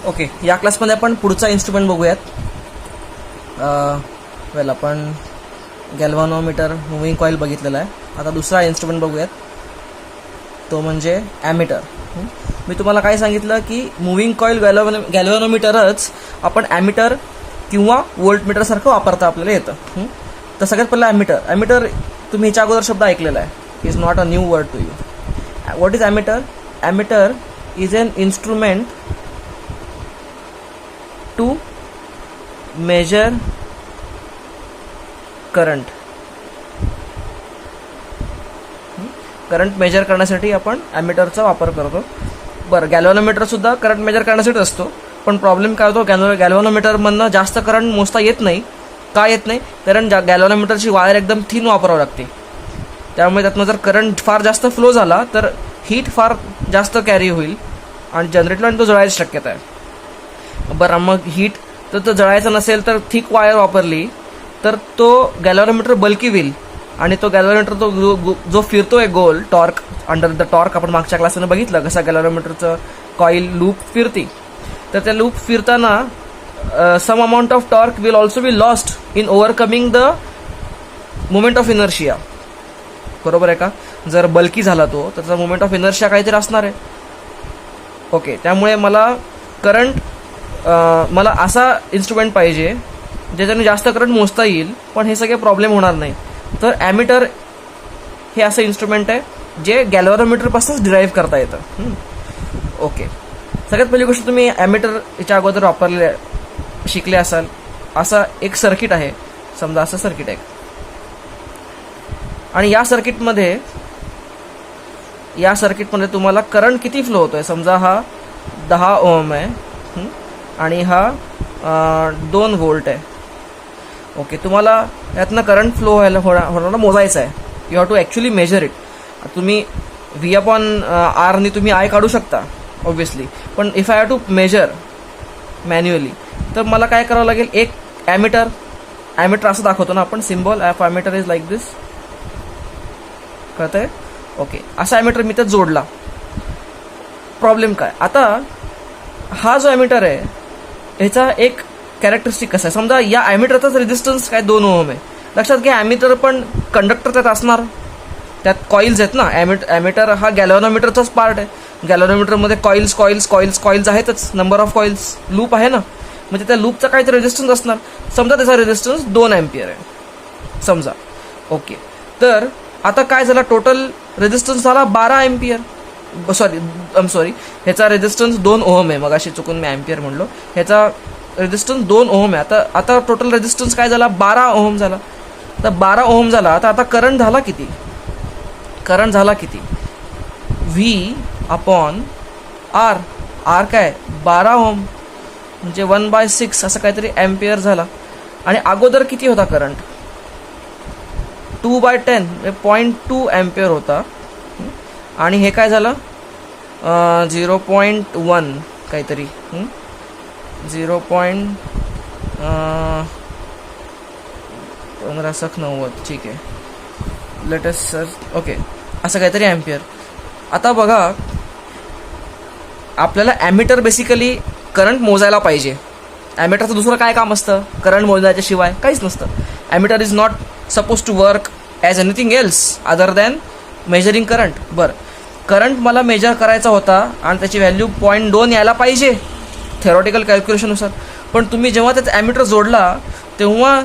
Okay, या क्लासमध्ये आपण पुढचा इन्स्ट्रुमेंट बघूयात. वेल आपण गॅल्व्हॅनोमीटर, मुव्हिंग कॉईल बघितलेला आहे. आता दुसरा इन्स्ट्रुमेंट बघूयात, तो म्हणजे ॲमीटर. मी तुम्हाला काय सांगितलं की मुव्हिंग कॉईल गॅल्व्हॅनोमीटरच आपण ॲमीटर किंवा व्होल्टमीटरसारखं वापरता आपल्याला येतं. तर सगळ्यात पहिलं ॲमीटर तुम्ही ह्याच्या अगोदर शब्द ऐकलेला आहे. Is not a new word to you. What is ammeter? Ammeter is an instrument to measure current. Current measure करण्यासाठी आपण ॲमीटरचा वापर करतो. बरं, गॅल्व्हॅनोमीटर सुद्धा करंट मेजर करण्यासाठी असतो, पण प्रॉब्लेम काय होतो, गॅल्व्हॅनोमीटरमधनं जास्त करंट मोजता येत नाही. का येत नाही? कारण गॅल्व्हॅनोमीटरची वायर एकदम थिन वापरावी लागते. त्यामुळे त्यातनं जर करंट फार जास्त फ्लो झाला तर हीट फार जास्त कॅरी होईल आणि जनरेटरला आणि तो जळायची शक्यता आहे. बरं, मग हीट तर जळायचं नसेल तर थिक वायर वापरली तर तो गॅल्व्हॅनोमीटर बल्की होईल आणि तो गॅल्व्हॅनोमीटर तो जो फिरतोय गोल, टॉर्क, अंडर द टॉर्क आपण मागच्या क्लासमध्ये बघितलं कसं गॅल्व्हॅनोमीटरचं कॉईल लूप फिरती. तर त्या लूप फिरताना some amount of torque will also be lost in overcoming the moment of inertia. बरोबर आहे का? जर बल्की झाला तो तर त्याचा मोमेंट ऑफ इनर्शिया काहीतरी असणार आहे. ओके, त्यामुळे मला असा इन्स्ट्रुमेंट पाहिजे ज्याच्याने जास्त करंट मोजता येईल पण हे सगळे प्रॉब्लेम होणार नाही. तर ॲमीटर हे असं इन्स्ट्रुमेंट आहे जे गॅल्व्हॅनोमीटरपासूनच डिराईव्ह करता येतं. ओके, सगळ्यात पहिली गोष्ट तुम्ही ॲमीटर याच्या अगोदर शिकले असाल. असा एक सर्किट आहे, समजा असं सर्किट आहे आणि या सर्किटमध्ये तुम्हाला करंट किती फ्लो होतोय. समजा हा 10 ओहम आहे आणि हा 2 व्होल्ट आहे. ओके, तुम्हाला यातनं करंट फ्लो होणारा मोजायचा आहे. You have to actually measure it. तुम्ही V/R ने तुम्ही आय काढू शकता ऑब्व्हियसली, पण if I have to measure manually तर मला काय करावं लागेल. एक ॲमीटर असं दाखवतो ना आपण, symbol of ammeter is like this. कळतंय? ओके, असा ॲमीटर मी त्यात जोडला. प्रॉब्लेम काय? आता हा जो ॲमीटर आहे ह्याचा एक कॅरेक्टरिस्टिक कसं आहे. समजा या ॲमीटरचाच रेजिस्टन्स काय 2 ओहम आहे. लक्षात घ्या, ॲमीटर पण कंडक्टर त्यात असणार, त्यात कॉईल्स आहेत ना. ॲमीटर हा गॅल्व्हॅनोमीटरचाच पार्ट आहे. गॅल्व्हॅनोमीटरमध्ये कॉईल्स आहेतच, नंबर ऑफ कॉईल्स. लूप आहे ना, म्हणजे त्या लूपचा काहीतरी रेजिस्टन्स असणार. समजा त्याचा रेजिस्टन्स 2 अँपियर आहे समजा. ओके, तर आता काय झाला, टोटल रेजिस्टन्स झाला 12 अँपियर. सॉरी, ह्याचा रेजिस्टन्स 2 ओहम आहे. मग अशी चुकून मी अँपियर म्हणलो. ह्याचा रेजिस्टन्स 2 ओहम आहे. आता टोटल रेजिस्टन्स काय झाला, 12 ओहम झाला. तर 12 ओहम झाला. आता करंट झाला किती? V/R. आर काय, 12 ओहम म्हणजे 1/6 असं काहीतरी अँपियर झाला. आणि अगोदर किती होता करंट? 2/10 0.2 अँपियर होता. आणि हे काय झालं, 0.1 काहीतरी 0.1590. ठीक आहे, लेटेस्ट सर. ओके, असं काहीतरी अँपियर. आता बघा, आपल्याला ॲमीटर बेसिकली करंट मोजायला पाहिजे. ॲमीटरचं दुसरं काय काम असतं करंट मोजण्याच्या शिवाय? काहीच नसतं. Ammeter is not suppose to work as anything else other than measuring current. बरं, करंट मला मेजर करायचा होता आणि त्याची व्हॅल्यू 0.2 यायला पाहिजे थेरॉटिकल कॅल्क्युलेशननुसार. पण तुम्ही जेव्हा त्याचा ॲमीटर जोडला तेव्हा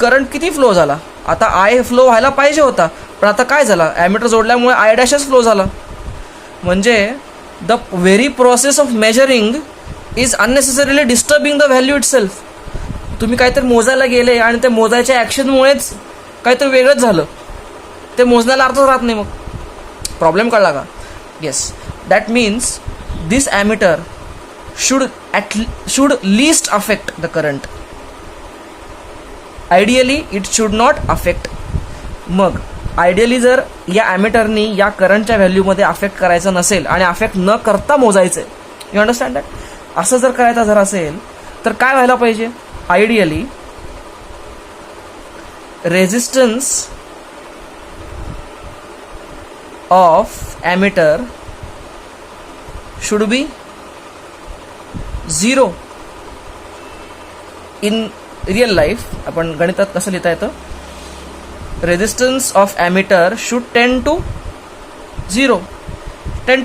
करंट किती फ्लो झाला? आता आय फ्लो व्हायला पाहिजे होता, पण आता काय झाला, ॲमीटर जोडल्यामुळे आय डॅशच फ्लो झाला. म्हणजे the very process of measuring is unnecessarily disturbing the value itself. तुम्ही काहीतरी मोजायला गेले आणि ते मोजायच्या ॲक्शनमुळेच काहीतरी वेगळंच झालं. ते मोजण्याला अर्थच राहत नाही. मग प्रॉब्लेम कळला का? Yes, that means this ammeter should least affect the current. Ideally it should not affect. मग आयडियली जर या ॲमीटरनी या करंटच्या व्हॅल्यूमध्ये अफेक्ट करायचं नसेल आणि अफेक्ट न करता मोजायचं आहे, यू अंडरस्टँड दॅट? असं जर करायचं जर असेल तर काय व्हायला पाहिजे? Ideally resistance of ammeter should be 0 in real life आपण गणितात कसं लिहिता येतं, रेझिस्टन्स ऑफ ॲमीटर शुड टेंड टू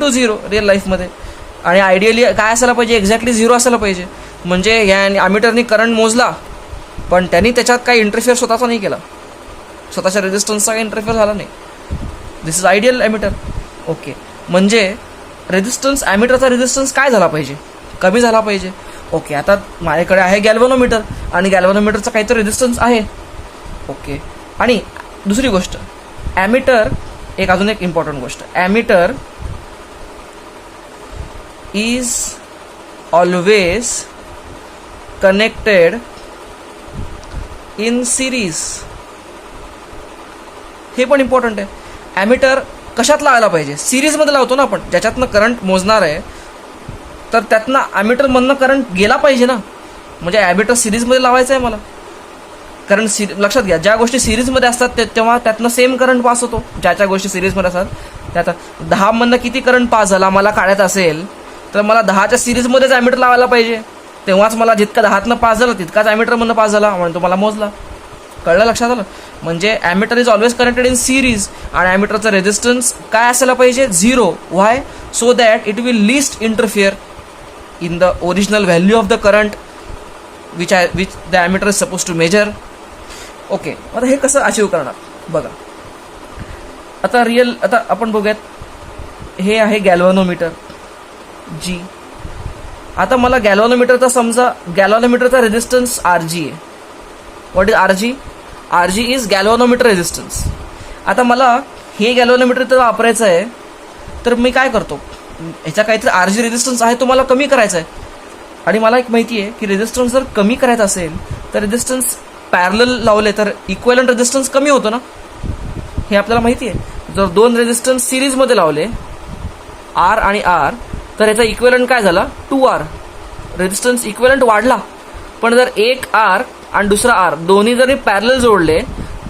0 रिअल लाईफमध्ये. आणि आयडियली काय असायला पाहिजे, एक्झॅक्टली 0 असायला पाहिजे. म्हणजे या ॲमीटरनी करंट मोजला पण त्यांनी त्याच्यात काही इंटरफिअर स्वतःचा नाही केला, स्वतःच्या रेझिस्टन्सचा काही इंटरफिअर झाला नाही. दिस इज आयडियल ॲमीटर. ओके, म्हणजे रेझिस्टन्स, ॲमीटरचा रेझिस्टन्स काय झाला पाहिजे, कमी झाला पाहिजे. ओके, आता माझ्याकडे आहे गॅल्व्हनोमीटर आणि गॅल्व्हनोमीटरचा काहीतरी रेझिस्टन्स आहे. ओके, आणि दुसरी गोष्ट ॲमीटर, अजून एक इम्पॉर्टंट गोष्ट, ammeter is always connected in series. हे पण इम्पॉर्टंट आहे. ॲमीटर कशात लावायला पाहिजे, सिरीजमध्ये लावतो ना आपण, ज्याच्यातनं करंट मोजणार आहे तर त्यातनं ॲमीटरमधनं करंट गेला पाहिजे ना. म्हणजे ॲमीटर सिरीजमध्ये लावायचं आहे मला, कारण लक्षात घ्या, ज्या गोष्टी सिरीजमध्ये असतात तेव्हा त्यातनं सेम करंट पास होतो. ज्या गोष्टी सिरीजमध्ये असतात त्यात 10 मधनं किती करंट पास झाला मला काढायचा असेल तर मला 10च्या सिरीजमध्येच ॲमीटर लावायला पाहिजे. तेव्हाच मला जितका 10तनं पास झाला तितकाच ॲमीटरमधनं पास झाला म्हणून तो मला मोजला. कळलं, लक्षात आलं. म्हणजे ammeter is always connected in series आणि ॲमीटरचा रेझिस्टन्स काय असायला पाहिजे, 0. Why, so that it will least interfere in the original value of the current which the ammeter is suppose to measure. Okay, आता हे कसं अचीव करणार बघा. आता आपण बघूयात, हे आहे गॅल्व्हनोमीटर G. आता मला गॅल्व्हनोमीटरचा, समजा गॅल्व्हनोमीटरचा रेझिस्टन्स RG आहे. What is RG? RG is galvanometer resistance. आता मला हे गॅल्व्हनोमीटर तर वापरायचं आहे तर मी काय करतो, ह्याचा काहीतरी RG रेझिस्टन्स आहे तो मला कमी करायचा आहे. आणि मला एक माहिती आहे की रेझिस्टन्स जर कमी करायचा असेल तर रेझिस्टन्स पॅरलल लावले तर इक्वलंट रेझिस्टन्स कमी होतो ना, हे आपल्याला माहिती आहे. जर 2 रेझिस्टन्स सिरीजमध्ये लावले R आणि R तर याचा इक्वलंट काय झाला, 2R. रेझिस्टन्स इक्वलंट वाढला. पण जर एक R आणि दुसरा R दोन्ही जरी पॅरलल जोडले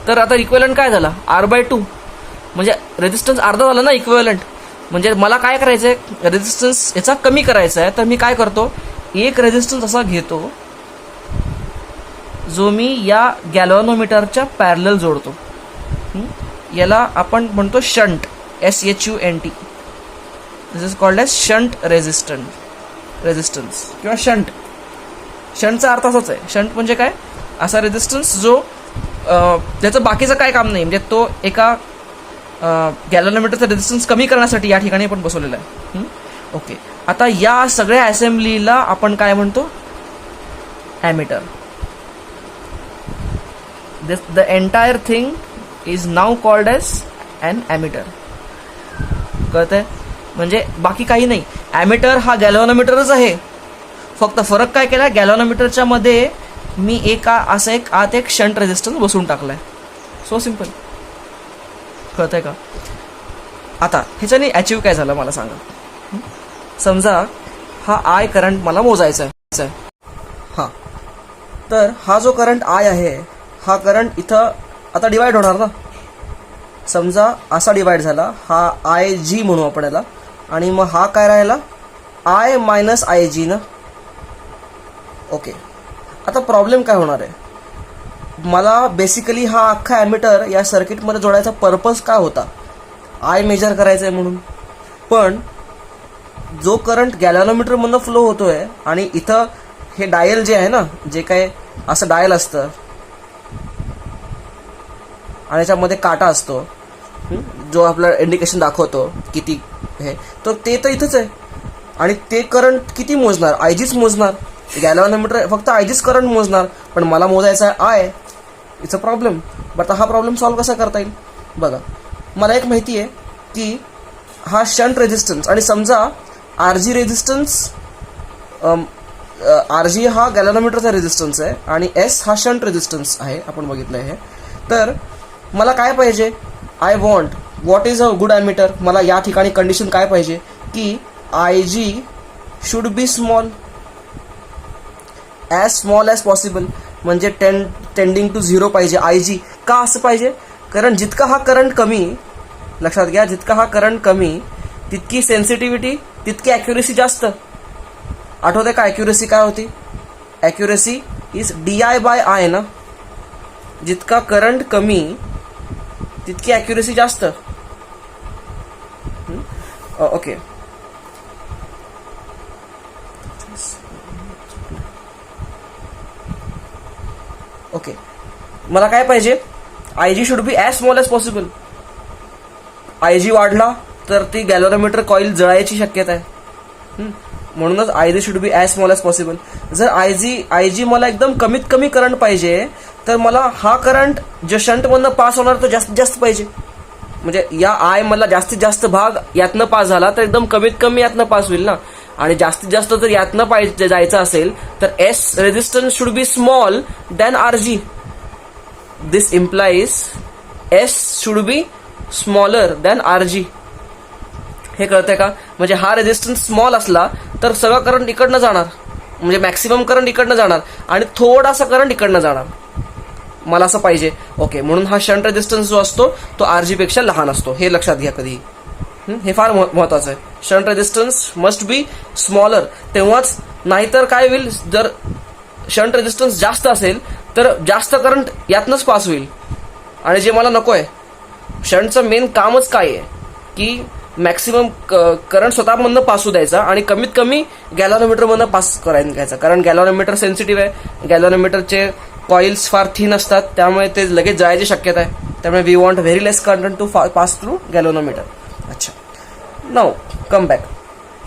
तर आता इक्वलंट काय झाला, R/2. म्हणजे रेझिस्टन्स अर्धा झाला ना इक्वलंट. म्हणजे मला काय करायचं आहे, रेझिस्टन्स याचा कमी करायचा आहे तर मी काय करतो, एक रेझिस्टन्स असा घेतो जो मी या गॅल्व्हनोमीटरच्या पॅरलल जोडतो. याला आपण म्हणतो shunt, SHUNT. This is called as shunt resistance किंवा शंट. शंटचा अर्थ असाच आहे. शंट म्हणजे काय, असा रेझिस्टन्स जो त्याचं बाकीचं काय काम नाही, म्हणजे तो एका गॅल्व्हनोमीटरचा रेझिस्टन्स कमी करण्यासाठी या ठिकाणी आपण बसवलेला आहे. ओके, आता या सगळ्या असेंब्लीला आपण काय म्हणतो, ammeter. The entire thing is now called as an ammeter. कळतंय, म्हणजे बाकी काही नाही. ॲमीटर हा गॅल्व्हनोमीटरच आहे, फक्त फरक काय केला, गॅल्व्हनोमीटरच्या मध्ये मी असं आत एक शंट रेझिस्टन्स बसवून टाकलाय. So simple. कळतंय का. आता ह्याच्याने अचीव काय झालं मला सांगा. समजा हा I करंट मला मोजायचा आहे. हा, तर हा जो करंट I आहे हा करंट इथं आता डिवाइड होणार ना. समजा असा डिवाइड झाला, हा IG म्हणू आपण याला, आणि मग हा काय राहिला, I - IG ना. ओके, आता प्रॉब्लेम काय होणार आहे, मला बेसिकली हा अख्खा ॲमीटर या सर्किटमध्ये जोडायचा पर्पज काय होता, I मेजर करायचं आहे म्हणून. पण जो करंट गॅल्व्हनोमीटरमधनं फ्लो होतोय आणि इथं हे डायल जे आहे ना, जे काय असं डायल असतं आणि याच्यामध्ये काटा असतो जो आपला इंडिकेशन दाखवतो किती हे, तर ते तर इथंच आहे. आणि ते करंट किती मोजणार, IGच मोजणार. गॅल्व्हनोमीटर फक्त IGच करंट मोजणार, पण मला मोजायचा आहे I. It's a problem. But हा प्रॉब्लेम सॉल्व्ह कसा करता येईल बघा. मला एक माहिती आहे की हा शंट रेझिस्टन्स, आणि समजा RG रेझिस्टन्स, RG हा गॅल्व्हनोमीटरचा रेझिस्टन्स आहे आणि S हा शंट रेझिस्टन्स आहे, आपण बघितलं आहे. तर मला काय पाहिजे, I want what is a good ammeter. मला या ठिकाणी कंडिशन काय पाहिजे की IG should be small as possible, म्हणजे टेंडिंग टू 0 पाहिजे IG. का असं पाहिजे, कारण जितका हा करंट कमी, लक्षात घ्या, जितका हा करंट कमी तितकी सेन्सिटिव्हिटी, तितकी ॲक्युरेसी जास्त. आठवते का ॲक्युरेसी काय होती? ॲक्युरेसी इज DI/I ना. जितका करंट कमी तितकी ॲक्युरेसी जास्त. ओके. ओके, मला काय पाहिजे? IG should be as small as possible. IG वाढला तर ती गॅल्व्हनोमीटर कॉईल जळायची शक्यता आहे. म्हणूनच IG should be as small as possible. जर IG मला एकदम कमीत कमी करंट पाहिजे तर मला हा करंट जो शंटमधनं पास होणार तो जास्तीत जास्त पाहिजे. म्हणजे या आय मला जास्तीत जास्त भाग यातनं पास झाला तर एकदम कमीत कमी यातनं पास होईल ना. आणि जास्तीत जास्त जर यातनं पाहिजे जायचं असेल तर S resistance should be small than RG. This implies S should be smaller than RG. हे कळतंय का? म्हणजे हा रेझिस्टन्स स्मॉल असला तर सगळा करंट इकडनं जाणार, म्हणजे मॅक्सिमम करंट इकडनं जाणार आणि थोडासा करंट इकडनं जाणार. मला असं पाहिजे. ओके, म्हणून हा शंट रेझिस्टन्स जो असतो तो RG पेक्षा लहान असतो. हे लक्षात घ्या कधी. हे फार महत्वाचं आहे. Shunt resistance must be smaller. तेव्हाच, नाहीतर काय होईल, जर शंट रेझिस्टन्स जास्त असेल तर जास्त करंट यातनंच पास होईल आणि जे मला नको आहे. शंटचं मेन कामच काय आहे की मॅक्सिमम करंट स्वतःमधनं पास होऊ द्यायचा आणि कमीत कमी गॅल्व्हनोमीटरमधनं पास करायला घ्यायचा. कारण गॅल्व्हनोमीटर सेन्सिटिव्ह आहे. गॅल्व्हनोमीटरचे कॉइल्स फार थिन असतात, त्यामुळे ते लगेच जळायची शक्यता आहे. त्यामुळे we want very less current to pass through galvanometer. अच्छा, नाऊ कम बॅक.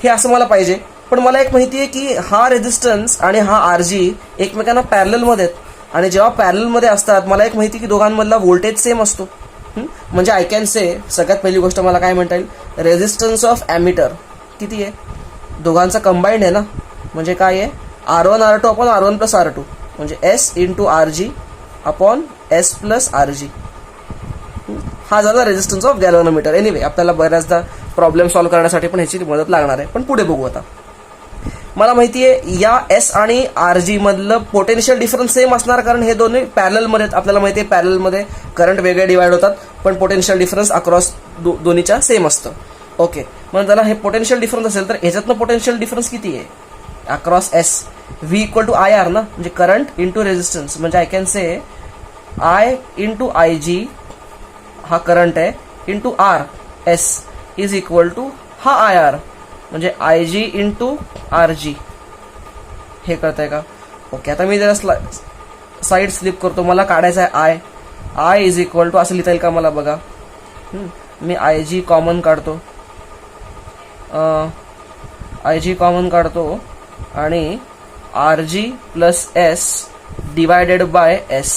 हे असं मला पाहिजे. पण मला एक माहिती आहे की हा रेझिस्टन्स आणि हा RG एकमेकांना पॅरललमध्ये आहेत. आणि जेव्हा पॅरललमध्ये असतात मला एक माहिती की दोघांमधला व्होल्टेज सेम असतो. म्हणजे आय कॅन से, सगळ्यात पहिली गोष्ट मला काय म्हणता येईल, रेझिस्टन्स ऑफ ॲमीटर किती आहे? दोघांचा कंबाईंड आहे ना. म्हणजे काय आहे? R1 R2 upon R1 plus R2. म्हणजे S into RG upon S plus RG. हा झाला रेझिस्टन्स ऑफ गॅल्व्हनोमीटर. एनिवे, आपल्याला बऱ्याचदा प्रॉब्लेम सॉल्व्ह करण्यासाठी पण ह्याची मदत लागणार आहे, पण पुढे बघू. आता मला माहिती आहे या S आणि RG मधलं पोटेन्शियल डिफरन्स सेम असणार, कारण हे दोन्ही पॅरललमध्ये. आपल्याला माहिती आहे पॅरललमध्ये करंट वेगळे डिवाइड होतात पण पोटेन्शियल डिफरन्स अक्रॉस दोन्हीच्या सेम असतं. ओके, मग त्याला हे पोटेन्शियल डिफरन्स असेल तर ह्याच्यातनं पोटेन्शियल डिफरन्स किती आहे across S? V equal to IR ना, म्हणजे करंट इंटू रेझिस्टन्स. म्हणजे I can say I into IG, हा करंट आहे, into R S is equal to हा IR, म्हणजे IG इंटू RG. हे कळतंय का? ओके, आता मी जरा साईड स्लिप करतो. मला काढायचा आहे I इज इक्वल टू, असं लिहिता येईल का मला? बघा, मी IG कॉमन काढतो. IG कॉमन काढतो आणि RG plus S divided by S.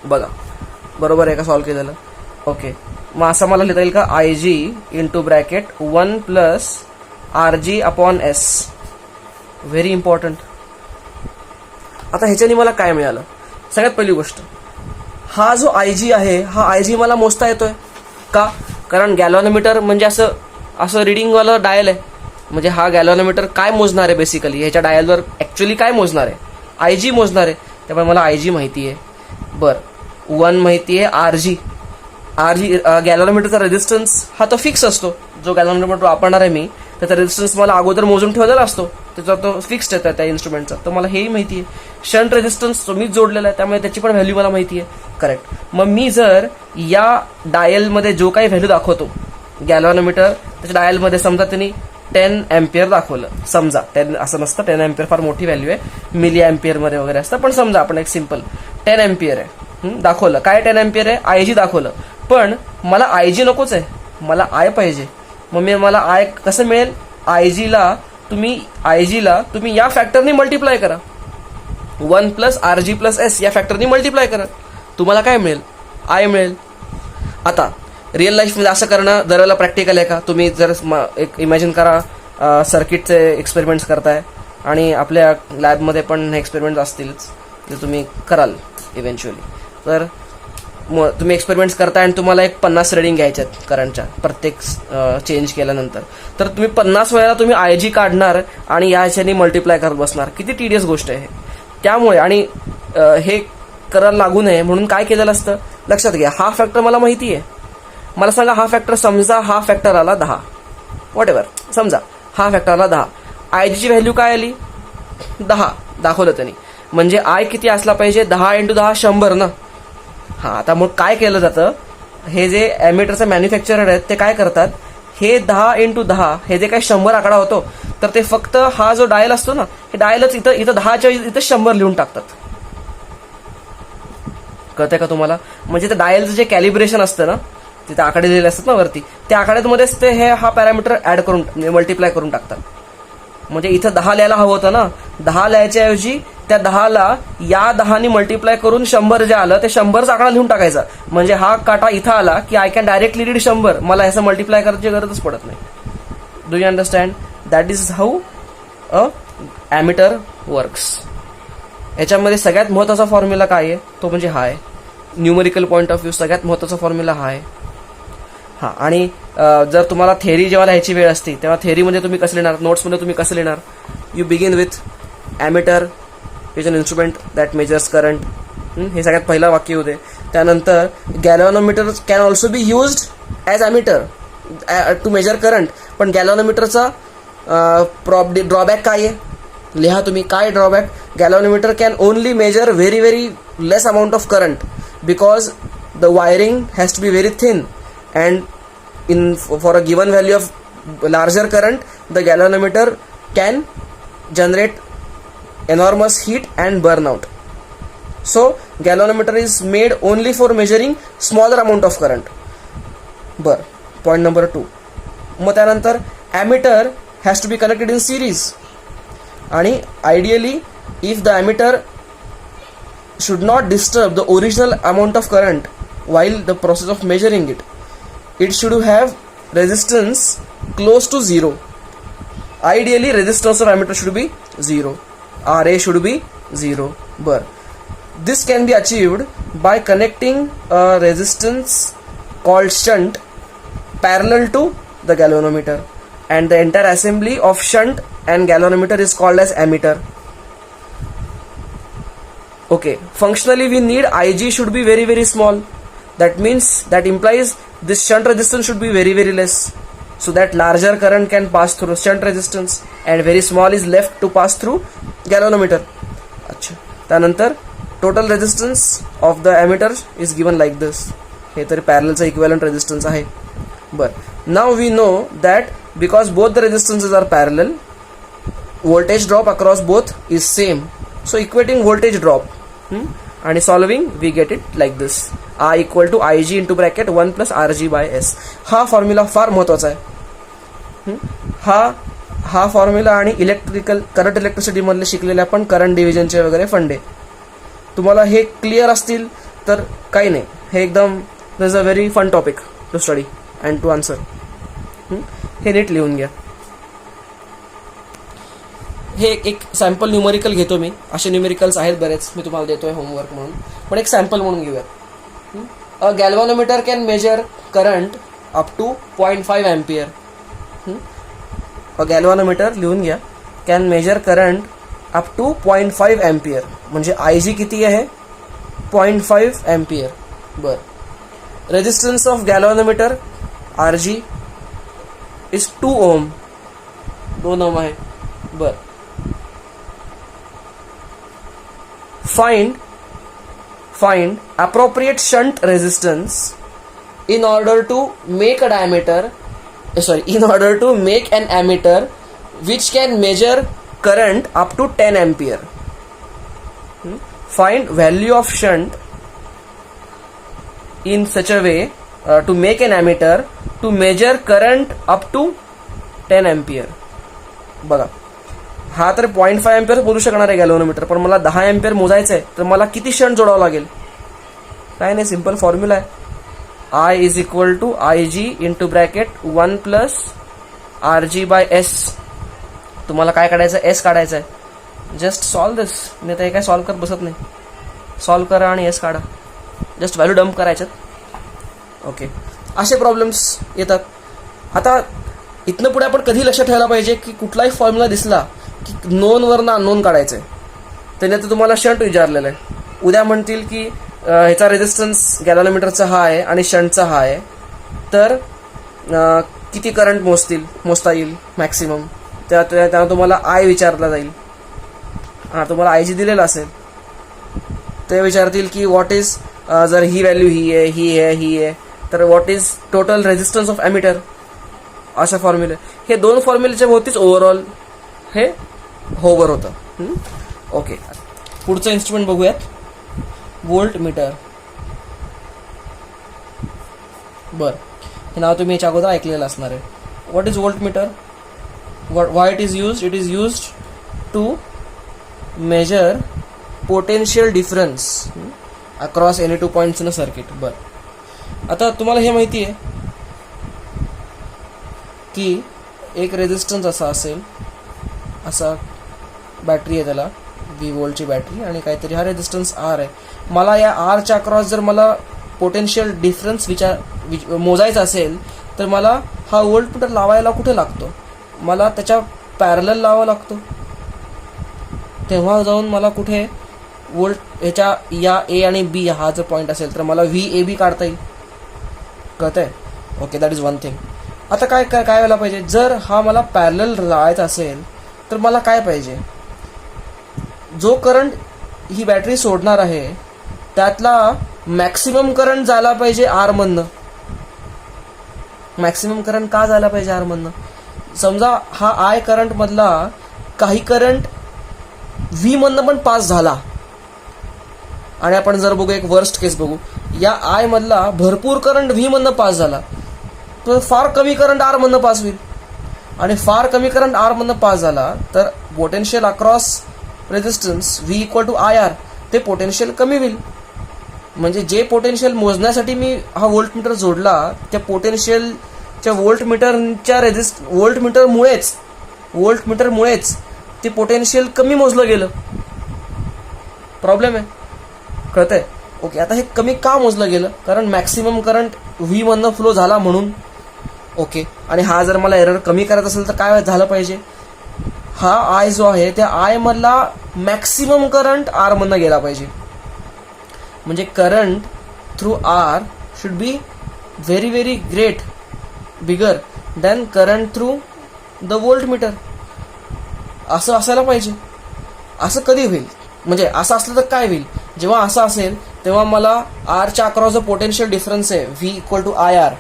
बघा, बरोबर आहे का सॉल्व्ह केलेलं? ओके, मग असं मला लिहिता येईल का? IG into bracket 1 plus RG upon S. Very important. आता ह्याच्याने मला काय मिळालं? सगळ्यात पहिली गोष्ट, हा जो IG आहे हा IG मला मोजता येतोय का? कारण गॅल्व्हनोमीटर म्हणजे असं रिडिंगवालं डायल आहे. म्हणजे हा गॅल्व्हनोमीटर काय मोजणार आहे? बेसिकली ह्याच्या डायलवर ॲक्च्युली काय मोजणार आहे? IG मोजणार आहे. त्यामुळे मला IG माहिती आहे. बरं, 1 माहिती आहे. RG गॅल्व्हनोमीटरचा रेझिस्टन्स हा तो फिक्स असतो. जो गॅल्व्हनोमीटर वापरणार आहे मी त्याचा रेझिस्टन्स मला अगोदर मोजून ठेवलेला असतो, त्याचा तो फिक्स्ड आहे त्या इन्स्ट्रुमेंटचा. तर मला हेही माहिती आहे. शंट रेझिस्टन्स तो मीच जोडलेला आहे, त्यामुळे त्याची पण व्हॅल्यू मला माहिती आहे. करेक्ट. मग मी जर या डायलमध्ये जो काही व्हॅल्यू दाखवतो गॅल्व्हनोमीटर, त्याच्या डायलमध्ये समजा त्यांनी 10 अँपियर दाखवलं, समजा 10 असं नसतं, 10 अँपियर फार मोठी व्हॅल्यू आहे, मिली अँपियरमध्ये वगैरे असतं, पण समजा आपण एक सिम्पल 10 अँपियर आहे दाखवलं. काय 10 अँपियर आहे? IG दाखवलं. पण मला IG नकोच आहे, मला I पाहिजे. मग मला I कसं मिळेल? IG ला तुम्ही या फॅक्टरनी मल्टिप्लाय करा. 1 प्लस RG प्लस S या फॅक्टरनी मल्टिप्लाय करा. तुम्हाला काय मिळेल? I मिळेल. आता रिअल लाईफमध्ये असं करणं दरवेळेला प्रॅक्टिकल आहे का? तुम्ही जर एक इमॅजिन करा सर्किटचे एक्सपेरिमेंट्स करताय आणि आपल्या लॅबमध्ये पण हे एक्सपेरिमेंट्स असतीलच, ते तुम्ही कराल इव्हेंच्युअली. तर तुम्ही एक्सपेरिमेंट्स करताय आणि तुम्हाला एक 50 रिडिंग घ्यायच्यात करंटच्या प्रत्येक चेंज केल्यानंतर. तर तुम्ही 50 वेळेला तुम्ही IG काढणार आणि या ह्याच्यानी मल्टिप्लाय करत बसणार. किती टीडियस गोष्ट आहे. त्यामुळे आणि हे करायला लागू नये म्हणून काय केलेलं असतं लक्षात घ्या. हा फॅक्टर मला माहिती आहे. मला सांगा हा फॅक्टर, समजा हा फॅक्टर आला 10, वॉट एव्हर, समजा हा फॅक्टर आला 10 आयजीची व्हॅल्यू काय आली 10 दाखवलं त्यांनी. म्हणजे आय किती असला पाहिजे 10 × 10 100 ना. हां आता मग काय केलं जातं, हे जे ॲमिटरचे मॅन्युफॅक्चरर आहेत ते काय करतात, हे 10 × 10 हे जे काही 100 आकडा होतो तर ते फक्त हा जो डायल असतो ना हे डायलच इथं 10च्या इथं 100 लिहून टाकतात. कळतंय का तुम्हाला. म्हणजे ते डायलचं जे कॅलिब्रेशन असतं ना तिथे आकडे लिहिले असतात ना वरती, त्या आकड्यामध्येच ते हा पॅरामीटर ऍड करून मल्टिप्लाय करून टाकतात. म्हणजे इथं 10 लिहायला हवं होतं ना, 10 लिहायच्या ऐवजी त्या 10ला या 10 मल्टिप्लाय करून 100 जे आलं ते 100चा आकडा लिहून टाकायचा. म्हणजे हा काटा इथं आला की आय कॅन डायरेक्टली रीड 100, मला ह्याचं मल्टिप्लाय करायची गरजच पडत नाही. Do you understand. That is how a ammeter works. याच्यामध्ये सगळ्यात महत्त्वाचा फॉर्म्युला काय आहे तो म्हणजे हा आहे. न्यूमरिकल पॉईंट ऑफ व्ह्यू सगळ्यात महत्त्वाचा फॉर्म्युला हा आहे. हां आणि जर तुम्हाला थेअरी जेव्हा लिहायची वेळ असते तेव्हा थेअरीमध्ये तुम्ही कसं लिहिणार, नोट्समध्ये तुम्ही कसं लिहिणार. You begin with ammeter is an instrument that measures current. हे सगळ्यात पहिलं वाक्य होते. त्यानंतर galvanometer can also be used as ammeter to measure current. पण गॅल्व्हॅनोमीटरचा ड्रॉबॅक काय आहे लिहा तुम्ही. काय drawback. Galvanometer can only measure very very less amount of current because the wiring has to be very thin and for a given value of larger current the galvanometer can generate enormous heat and burn out. So galvanometer is made only for measuring smaller amount of current. Point number 2. मग त्यानंतर ammeter has to be connected in series आणि ideally if the ammeter should not disturb the original amount of current while the process of measuring it should have resistance close to 0. Ideally resistance of ammeter should be 0. RA should be 0. This can be achieved by connecting a resistance called shunt parallel to the galvanometer, and the entire assembly of shunt and galvanometer is called as ammeter. Okay, functionally we need Ig should be very very small. That implies this shunt resistance should be very very less so that larger current can pass through shunt resistance and very small is left to pass through galvanometer. अच्छा त्यानंतर total resistance of the ammeter is given like this. हे तर पॅरलचा equivalent resistance आहे. now we know that because both the resistances are parallel voltage drop across both is same, so equating voltage drop आणि solving we get it like this. I equal to IG into bracket 1 + RG/S. हा formula फार महत्त्वाचा आहे. हा formula आणि current इलेक्ट्रिसिटीमधले शिकलेले आपण current डिव्हिजनचे वगैरे फंडे तुम्हाला हे क्लिअर असतील तर काही नाही. हे एकदम this is a very fun topic to study and to answer. हे नीट लिहून घ्या. हे एक सॅम्पल न्यूमरिकल घेतो मी. असे न्यूमेरिकल्स आहेत बरेच, मी तुम्हाला देतोय होमवर्क म्हणून, पण एक सॅम्पल म्हणून घेऊया. A galvanometer can measure current up to 0.5 ampere. A galvanometer लिहून घ्या can measure current up to 0.5 ampere. म्हणजे IG किती आहे 0.5 ampere. Resistance of galvanometer RG is 2 ohm. 2 ohm आहे. Find appropriate shunt resistance in order to make an ammeter which can measure current up to 10 ampere. Find value of shunt in such a way to make an ammeter to measure current up to 10 ampere. बघा हा तर 0.5 ampere मोजू शकणार आहे गॅल्व्हॅनोमीटर, पण मला 10 ampere मोजायचं आहे तर मला किती शंट जोडावं लागेल. काय नाही, सिंपल फॉर्म्युला आहे. I is equal to IG into bracket 1 + RG/S. तुम्हाला काय काढायचं आहे, S काढायचं आहे. जस्ट सॉल्व दिस. मी तर काय सॉल्व करत बसत नाही. सॉल्व करा आणि S काढा. जस्ट व्हॅल्यू डंप करायच्यात. ओके, असे प्रॉब्लेम्स येतात. आता इथनं पुढे आपण कधी लक्षात ठेवायला पाहिजे की कुठलाही फॉर्म्युला दिसला की नोनवरनं अननोन काढायचं आहे. त्याने तर तुम्हाला शंट विचारलेलं आहे. उद्या म्हणतील की ह्याचा रेजिस्टन्स गॅल्व्हॅनोमीटरचा हा आहे आणि शंटचा हा आहे, तर किती करंट मोजता येईल मॅक्सिमम त्यांना तुम्हाला आय विचारला जाईल. हां, तुम्हाला आयजी दिलेलं असेल, ते विचारतील की व्हॉट इज, जर ही व्हॅल्यू ही आहे तर what is total resistance of ammeter, अशा फॉर्म्युले. हे 2 फॉर्म्युलेच्या भोवतीच ओव्हरऑल हे होवर होतं. ओके, पुढचं इन्स्ट्रुमेंट बघूयात, व्होल्ट मीटर. बरं, हे नाव तुम्ही याच्या अगोदर ऐकलेलं असणार आहे. What is voltmeter, why it is used? It is used to measure potential difference across any 2 points in a circuit. बरं, आता तुम्हाला हे माहिती आहे की एक रेझिस्टन्स असा असेल, असा बॅटरी आहे, त्याला 20 वोल्टची बॅटरी, आणि काहीतरी हा रेझिस्टन्स आर आहे. मला या आरच्या अक्रॉस जर मला पोटेन्शियल डिफरन्स मोजायचा असेल तर मला हा व्होल्ट मीटर लावायला कुठे लागतो? मला त्याच्या पॅरलल लावावा लागतो. तेव्हा जाऊन मला कुठे व्होल्ट ह्याच्या या ए आणि बी हा जर पॉईंट असेल तर मला VAB काढता येईल. कळतंय? Okay, that is one thing. आता काय व्हायला पाहिजे, जर हा मला पॅरलल लावायचा असेल तर मला काय पाहिजे, जो करंट ही बॅटरी सोडणार आहे त्यातला मॅक्सिमम करंट झाला पाहिजे आर मधनं. मॅक्सिमम करंट का झाला पाहिजे आर मधनं? समजा हा आय करंट मधला काही करंट व्ही मधनं पण पास झाला, आणि आपण जर बघू एक वर्स्ट केस बघू, या आय मधला भरपूर करंट व्ही मधनं पास झाला तर फार कमी करंट आर मधनं पास होईल, आणि फार कमी करंट आर मधनं पास झाला तर potential across resistance V equal to IR, ते पोटेन्शियल कमी होईल. म्हणजे जे पोटेन्शियल मोजण्यासाठी मी हा व्होल्ट मीटर जोडला, त्या पोटेन्शियलच्या व्होल्ट मीटरमुळेच ते पोटेन्शियल कमी मोजलं गेलं. प्रॉब्लेम आहे, कळतंय? ओके, आता हे कमी का मोजलं गेलं? कारण मॅक्सिमम करंट व्ही मधनं फ्लो झाला म्हणून. ओके, आणि हा जर मला एरर कमी करायचा असेल तर काय झालं पाहिजे, हा आय जो आहे त्या आय मधला मॅक्सिमम करंट आर मधनं गेला पाहिजे. म्हणजे current through R should be very very great, bigger than current through the voltmeter. असं असायला पाहिजे. असं कधी होईल, म्हणजे असं असलं तर काय होईल, जेव्हा असं असेल तेव्हा मला आरच्या अक्रॉस जो पोटेन्शियल डिफरन्स आहे V इक्वल टू IR,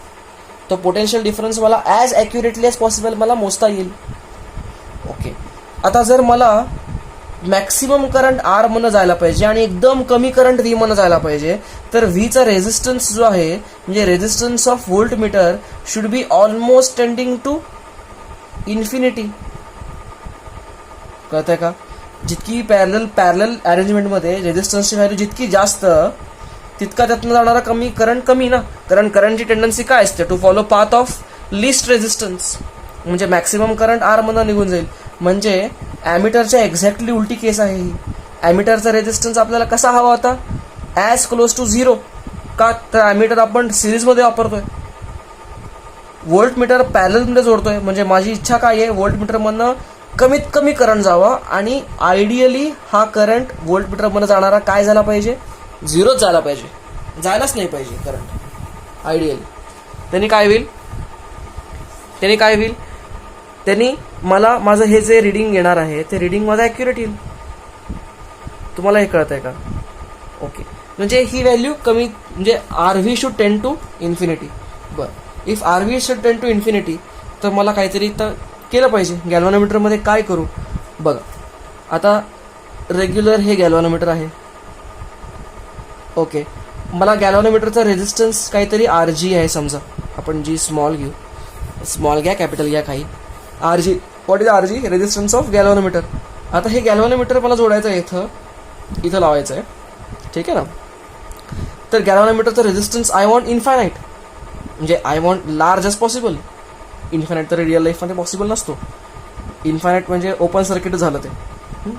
तो पोटेन्शियल डिफरन्स मला ॲज ॲक्युरेटली ॲज पॉसिबल मला मोजता येईल. ओके, आता जर मला मॅक्सिमम करंट आर मधनं जायला पाहिजे आणि एकदम कमी करंट व्ही मधनं जायला पाहिजे, तर व्हीचा रेझिस्टन्स जो आहे, म्हणजे resistance of voltmeter should be almost tending to infinity. कळतंय का? जितकी पॅरलल अरेंजमेंटमध्ये रेझिस्टन्सची व्हॅल्यू जितकी जास्त, तितका त्यातनं जाणारा करंट कमी ना. कारण करंटची टेंडन्सी काय असते, to follow path of least resistance. म्हणजे मॅक्सिमम करंट आर मधनं निघून जाईल. म्हणजे ॲमिटरच्या एक्झॅक्टली उलटी केस आहे ही. ॲमिटरचा रेझिस्टन्स आपल्याला कसा हवा होता, ॲज क्लोज टू 0. का तर ॲमिटर आपण सिरीजमध्ये वापरतोय, व्होल्ट मीटर पॅरललमध्ये जोडतोय. म्हणजे माझी इच्छा काय आहे, व्होल्ट मीटरमधनं कमीत कमी करंट जावा, आणि आयडियली हा करंट व्होल्ट मीटरमधनं जाणारा काय झाला पाहिजे, 0च झाला पाहिजे, जायलाच नाही पाहिजे करंट आयडियली. त्यांनी काय होईल त्यांनी मला माझं हे जे रिडिंग येणार आहे ते रिडिंग माझं ॲक्युरेट येईल. तुम्हाला हे कळतंय का? ओके, म्हणजे ही व्हॅल्यू कमी, म्हणजे RV शुड टेंड टू इन्फिनिटी. बरं, इफ RV शुड टेंड टू इन्फिनिटी, तर मला काहीतरी तर केलं पाहिजे. गॅल्व्हॅनोमीटरमध्ये काय करू बघा. आता रेग्युलर हे गॅल्व्हॅनोमीटर आहे. ओके, मला गॅल्व्हॅनोमीटरचा रेझिस्टन्स काहीतरी RG आहे समजा. आपण जी स्मॉल घेऊ, स्मॉल घ्या, कॅपिटल घ्या, काही RG. What is RG? Resistance of galvanometer. आता हे गॅल्व्हॅनोमीटर मला जोडायचं आहे, इथं लावायचं आहे, ठीक आहे ना. तर गॅल्व्हॅनोमीटरचा रेझिस्टन्स आय वॉन्ट इन्फायनाईट, म्हणजे I want large as possible. Infinite तर रिअल लाईफमध्ये पॉसिबल नसतो. इन्फायनाईट म्हणजे ओपन सर्किट झालं ते.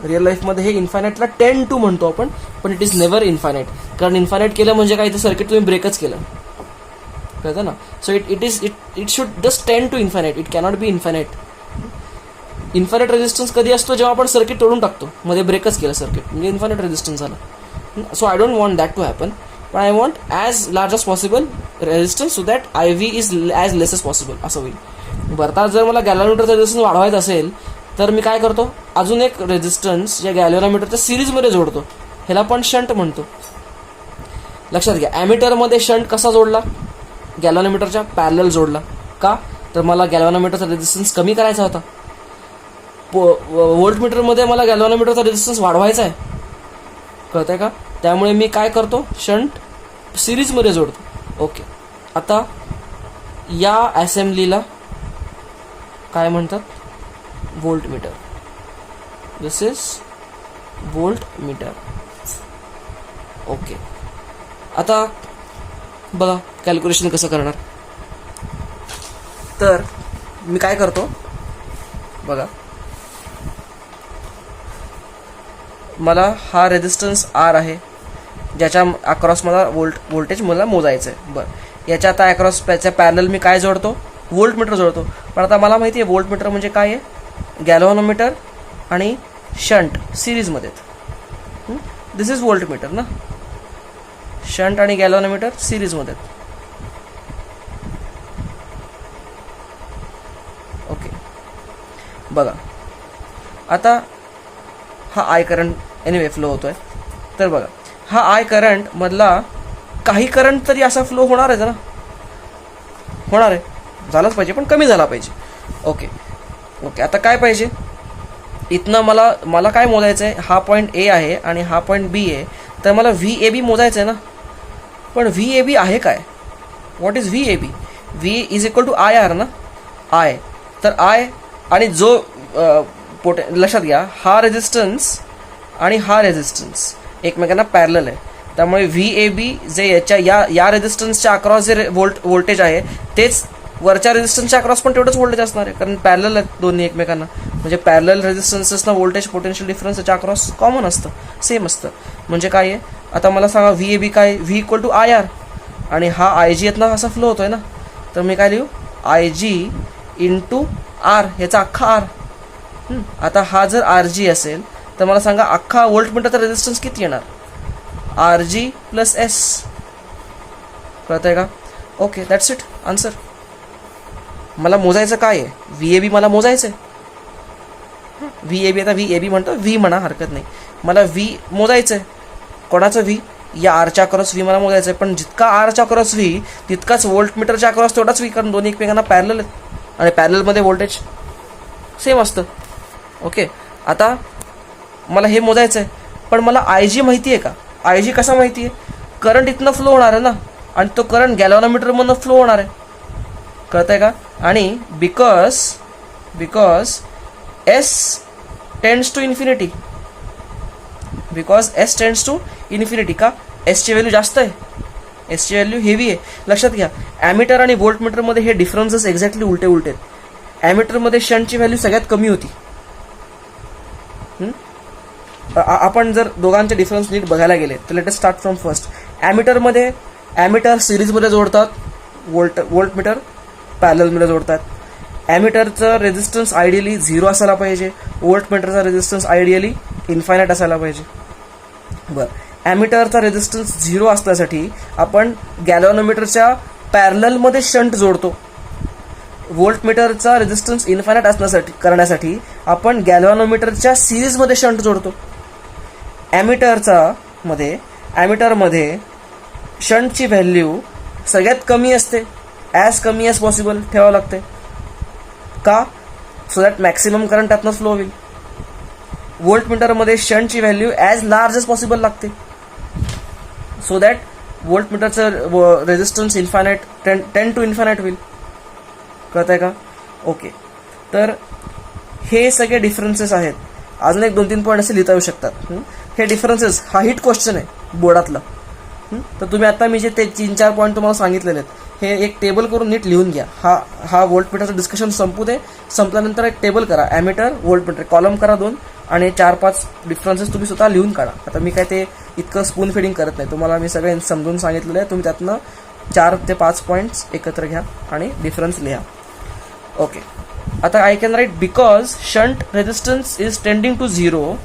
रिअल लाईफमध्ये हे इन्फायनाईटला 10 टू म्हणतो आपण, पण इट इज नेव्हर इन्फायनाईट. कारण इन्फायनाईट केलं म्हणजे काय, ते सर्किट तुम्ही ब्रेकच केलं, कळतं ना. So it should just tend to infinite, it cannot be infinite. Infinite resistance कधी असतो, जेव्हा आपण सर्किट तोडून टाकतो, मध्ये ब्रेकच केलं सर्किट, म्हणजे इन्फायनाईट रेझिस्टन्स झाला. So I don't want that to happen, पण I want as large as possible resistance, so that IV is as less as possible, असं होईल. बरं, तर जर मला गॅल्व्हॅनोमीटरचा रेझिस्टन्स वाढवायचा असेल तर मी काय करतो, अजून एक रेझिस्टन्स या गॅल्व्हॅनोमीटरच्या सिरीजमध्ये जोडतो, ह्याला पण शंट म्हणतो. लक्षात घ्या, ॲमीटरमध्ये शंट कसा जोडला, गॅल्व्हॅनोमीटरच्या पॅरलल जोडला. का, तर मला गॅल्व्हॅनोमीटरचा रेझिस्टन्स कमी करायचा होता. व्होल्टमीटरमध्ये मला गॅल्व्हॅनोमीटरचा रेझिस्टन्स वाढवायचा आहे, कळतंय का. त्यामुळे मी काय करतो, शंट सिरीजमध्ये जोडतो. ओके, आता या असेंब्लीला काय म्हणतात, voltmeter. This is voltmeter. Okay, आता बघा कॅल्क्युलेशन कसं करणार. तर मी काय करतो बघा, मला हा रेझिस्टन्स आर आहे ज्याच्या अक्रॉस मला व्होल्टेज मला मोजायचं आहे. बरं, याच्या आता अक्रॉस त्याच्या पॅरलल मी काय जोडतो, व्होल्टमीटर जोडतो. पण आता मला माहिती आहे व्होल्टमीटर म्हणजे काय आहे, गॅल्व्हॅनोमीटर आणि शंट सिरीजमध्ये. दिस इज व्होल्टमीटर ना, शंट आणि गॅल्व्हॅनोमीटर सिरीजमध्ये. ओके, बघा आता हा आय करंट एनिवे फ्लो होतोय. तर बघा, हा आय करंट मधला काही करंट तरी असा फ्लो होणार आहे ना, होणार आहे, झालाच पाहिजे पण कमी झाला पाहिजे. ओके ओके, आता काय पाहिजे, इथनं मला काय मोजायचं आहे, हा पॉईंट ए आहे आणि हा पॉईंट बी आहे, तर मला व्ही ए बी मोजायचं आहे ना. पण व्ही ए बी आहे काय, what is V A B, V is equal to I R ना, आय. तर आय आणि जो लक्षात घ्या, हा रेझिस्टन्स आणि हा रेझिस्टन्स एकमेकांना पॅरलल आहे. त्यामुळे व्ही ए बी जे या रेझिस्टन्सच्या अक्रॉस जे व्होल्टेज आहे तेच वरच्या रेझिस्टन्सच्या अक्रॉस पण तेवढंच व्होल्टेज असणार आहे, कारण पॅरलल आहेत दोन्ही एकमेकांना. म्हणजे पॅरलल रेझिस्टन्सेसना व्होल्टेज पोटेन्शियल डिफरन्स त्याच्या अक्रॉस कॉमन असतं, सेम असतं. म्हणजे काय आहे, आता मला सांगा व्ही ए बी काय, V equal to I R आणि हा आय जी ना असा फ्लो होतोय ना, तर मी काय लिहू, आय जी इंटू आर, ह्याचा अख्खा आर. आता हा जर आर जी असेल तर मला सांगा अख्खा व्होल्टमीटरचा रेझिस्टन्स किती येणार, आर जी प्लस एस. कळतंय का. Okay, that's it answer. मला मोजायचं काय आहे, व्ही ए बी मला मोजायचं आहे. व्ही ए बी, आता व्ही ए बी म्हणतो, व्ही म्हणा हरकत नाही, मला व्ही मोजायचं आहे. कोणाचं व्ही, या आरच्या अक्रॉस व्ही मला मोजायचं आहे. पण जितका आरच्या अक्रॉस व्ही तितकाच व्होल्टमीटरच्या अक्रॉस तेवढाच व्ही, कारण दोन्ही एकमेकांना पॅरलल आहेत आणि पॅरललमध्ये व्होल्टेज सेम असतं. ओके, आता मला हे मोजायचं आहे, पण मला आय जी माहिती आहे का, आय जी कसा माहिती आहे, करंट इथनं फ्लो होणार आहे ना, आणि तो करंट गॅल्व्हॅनोमीटरमधनं फ्लो होणार आहे. कळतंय का. आणि because S tends to infinity, because S tends to infinity. का, एसची व्हॅल्यू जास्त आहे, एसची व्हॅल्यू हेवी आहे. लक्षात घ्या, ॲमीटर आणि व्होल्टमीटरमध्ये हे डिफरन्सेस एक्झॅक्टली उलटे आहेत. ॲमीटरमध्ये शंटची व्हॅल्यू सगळ्यात कमी होती. आपण जर दोघांचे डिफरन्स नीट बघायला गेले तर let us start from first. Ammeter सिरीजमध्ये जोडतात, व्होल्टमीटर पॅरललमध्ये जोडतात. ॲमीटरचं रेझिस्टन्स आयडियली 0 असायला पाहिजे, व्होल्टमीटरचा रेझिस्टन्स आयडियली इन्फायनाईट असायला पाहिजे. बरं, ॲमीटरचा रेझिस्टन्स 0 असण्यासाठी आपण गॅल्व्हॅनोमीटरच्या पॅरललमध्ये शंट जोडतो. व्होल्टमीटरचा रेझिस्टन्स इन्फायनाईट करण्यासाठी आपण गॅल्व्हॅनोमीटरच्या सिरीजमध्ये शंट जोडतो. ॲमीटरमध्ये शंटची व्हॅल्यू सगळ्यात कमी असते, ॲज कमी ॲज पॉसिबल ठेवावं लागते. का, सो दॅट मॅक्सिमम करंट त्यातनं फ्लो होईल. व्होल्टमीटरमध्ये शंटची ॲज लार्ज एज पॉसिबल लागते, सो दॅट व्होल्टमीटरचं रेझिस्टन्स टेन टू इन्फायनाईट होईल. कळतंय का. ओके, तर हे सगळे डिफरन्सेस आहेत. अजून एक 2-3 पॉईंट असे लिहिता येऊ शकतात. हे डिफरन्सेस हा हिट क्वेश्चन आहे बोर्डातला. तर तुम्ही आता मी जे ते 3-4 पॉईंट तुम्हाला सांगितलेले आहेत हे एक टेबल करून नीट लिहून घ्या. हा व्होल्टमीटरचं डिस्कशन संपू दे, संपल्यानंतर एक टेबल करा, ॲमीटर व्होल्टमीटर कॉलम करा 2 आणि 4-5 डिफरन्सेस तुम्ही स्वतः लिहून काढा. आता मी काय ते इतकं स्पून फिडिंग करत नाही, तुम्हाला मी सगळे समजून सांगितलेलं आहे. तुम्ही त्यातनं 4 ते 5 पॉईंट्स एकत्र घ्या आणि डिफरन्स लिहा. ओके, आता I can write because shunt resistance is tending to 0,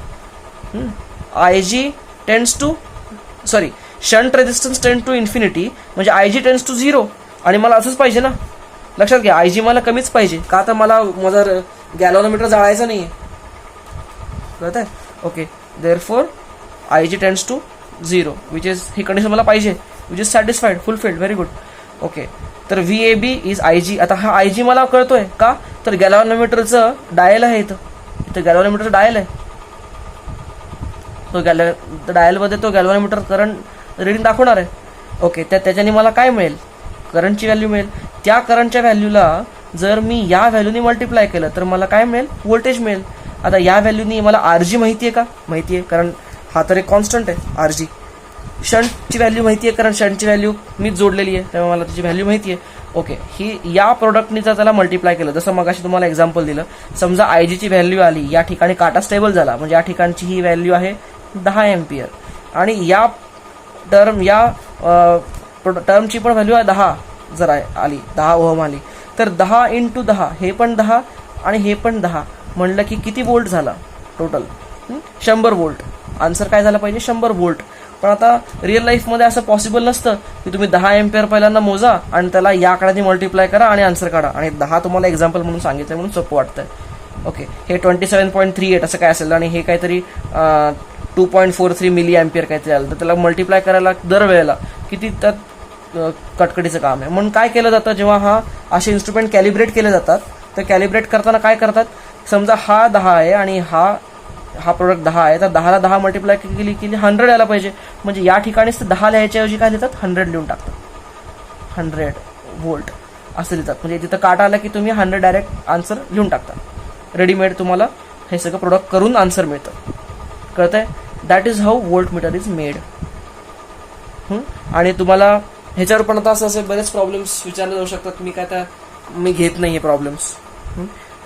I G tends to shunt resistance tend to infinity, म्हणजे आय जी टेंड्स टू 0. आणि मला असंच पाहिजे ना, लक्षात घ्या, आय जी मला कमीच पाहिजे. का, तर मला माझा गॅल्व्हॅनोमीटर जाळायचं नाही आहे. कळत आहे. Okay, therefore IG tends to 0 which is, ही कंडिशन मला पाहिजे, which is satisfied, fulfilled, very good. Okay, तर VAB इज IG. आता हा IG मला कळतोय का, तर गॅल्व्हॅनोमीटरचं डायल आहे इथं गॅल्व्हॅनोमीटरचं डायल आहे. तो डायलमध्ये तो गॅल्व्हॅनोमीटर करंट रिडिंग दाखवणार आहे. ओके, त्याच्याने मला काय मिळेल, करंटची व्हॅल्यू मिळेल. त्या करंटच्या व्हॅल्यूला जर मी या व्हॅल्यूने मल्टिप्लाय केलं तर मला काय मिळेल, व्होल्टेज मिळेल. आता या व्हॅल्यूनी मला RG माहिती आहे का, माहिती आहे, कारण हा तर एक कॉन्स्टंट आहे RG. शंटची व्हॅल्यू माहिती आहे, कारण शंटची व्हॅल्यू मीच जोडलेली आहे, त्यामुळे मला त्याची व्हॅल्यू माहिती आहे. ओके, ही या प्रोडक्टनी जर त्याला मल्टिप्लाय केलं, जसं मगाशी तुम्हाला एक्झाम्पल दिलं, समजा IGची व्हॅल्यू आली, या ठिकाणी काटा स्टेबल झाला, म्हणजे या ठिकाणची ही व्हॅल्यू आहे 10 एम्पियर, आणि या टर्मची पण व्हॅल्यू आहे 10, जर आली 10 ओहम आली, तर 10 × 10, हे पण 10 आणि हे पण 10, म्हणलं की किती वोल्ट झाला टोटल, 100 वोल्ट. आन्सर काय झाला पाहिजे, 100 वोल्ट. पण आता रिअल लाईफमध्ये असं पॉसिबल नसतं की तुम्ही 10 एम्पियर पहिल्यांदा मोजा आणि त्याला या आकड्याने मल्टिप्लाय करा आणि आन्सर काढा. आणि 10 तुम्हाला एक्झाम्पल म्हणून सांगितलं म्हणून सोपं वाटतंय. ओके, हे 27.38 असं काय असेल, आणि हे काहीतरी 2.43 मिली एम्पियर काहीतरी आलं, तर त्याला मल्टिप्लाय करायला दरवेळेला किती त्यात कटकटीचं काम आहे. म्हणून काय केलं जातं, जेव्हा हा असे इन्स्ट्रुमेंट कॅलिब्रेट केले जातात, तर कॅलिब्रेट करताना काय करतात, समजा हा 10 आहे आणि हा प्रोडक्ट 10 आहे, तर 10ला 10 मल्टिप्लाय केली 100 यायला पाहिजे. म्हणजे या ठिकाणीच 10 लिहायच्याऐवजी काय लिहितात, 100 लिहून टाकतात, 100 वोल्ट असं लिहितात. म्हणजे तिथं काटा आला की तुम्ही 100 डायरेक्ट आन्सर लिहून टाकता. रेडीमेड तुम्हाला हे सगळं प्रोडक्ट करून आन्सर मिळतं, कळतंय. That is how volt meter is made. आणि तुम्हाला ह्याच्यावर पण आता असं बरेच प्रॉब्लेम्स विचारले जाऊ शकतात, मी घेत नाही हे प्रॉब्लेम्स.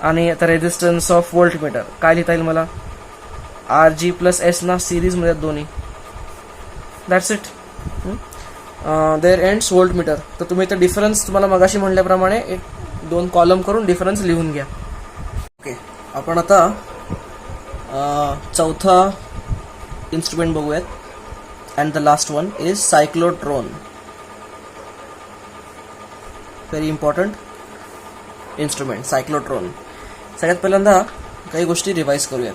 आणि आता रेजिस्टन्स ऑफ वोल्ट मीटर काय लिहिता येईल मला, RG + S ना सिरीजमध्ये दोन्ही, that's it. There ends voltmeter. तर तुम्ही इथं डिफरन्स तुम्हाला मगाशी म्हणल्याप्रमाणे 2 कॉलम करून डिफरन्स लिहून घ्या. ओके, आपण आता चौथा इन्स्ट्रुमेंट बघूयात, and the last one is cyclotron. Very important instrument cyclotron. सगळ्यात पहिल्यांदा काही गोष्टी रिवाइज करूयात.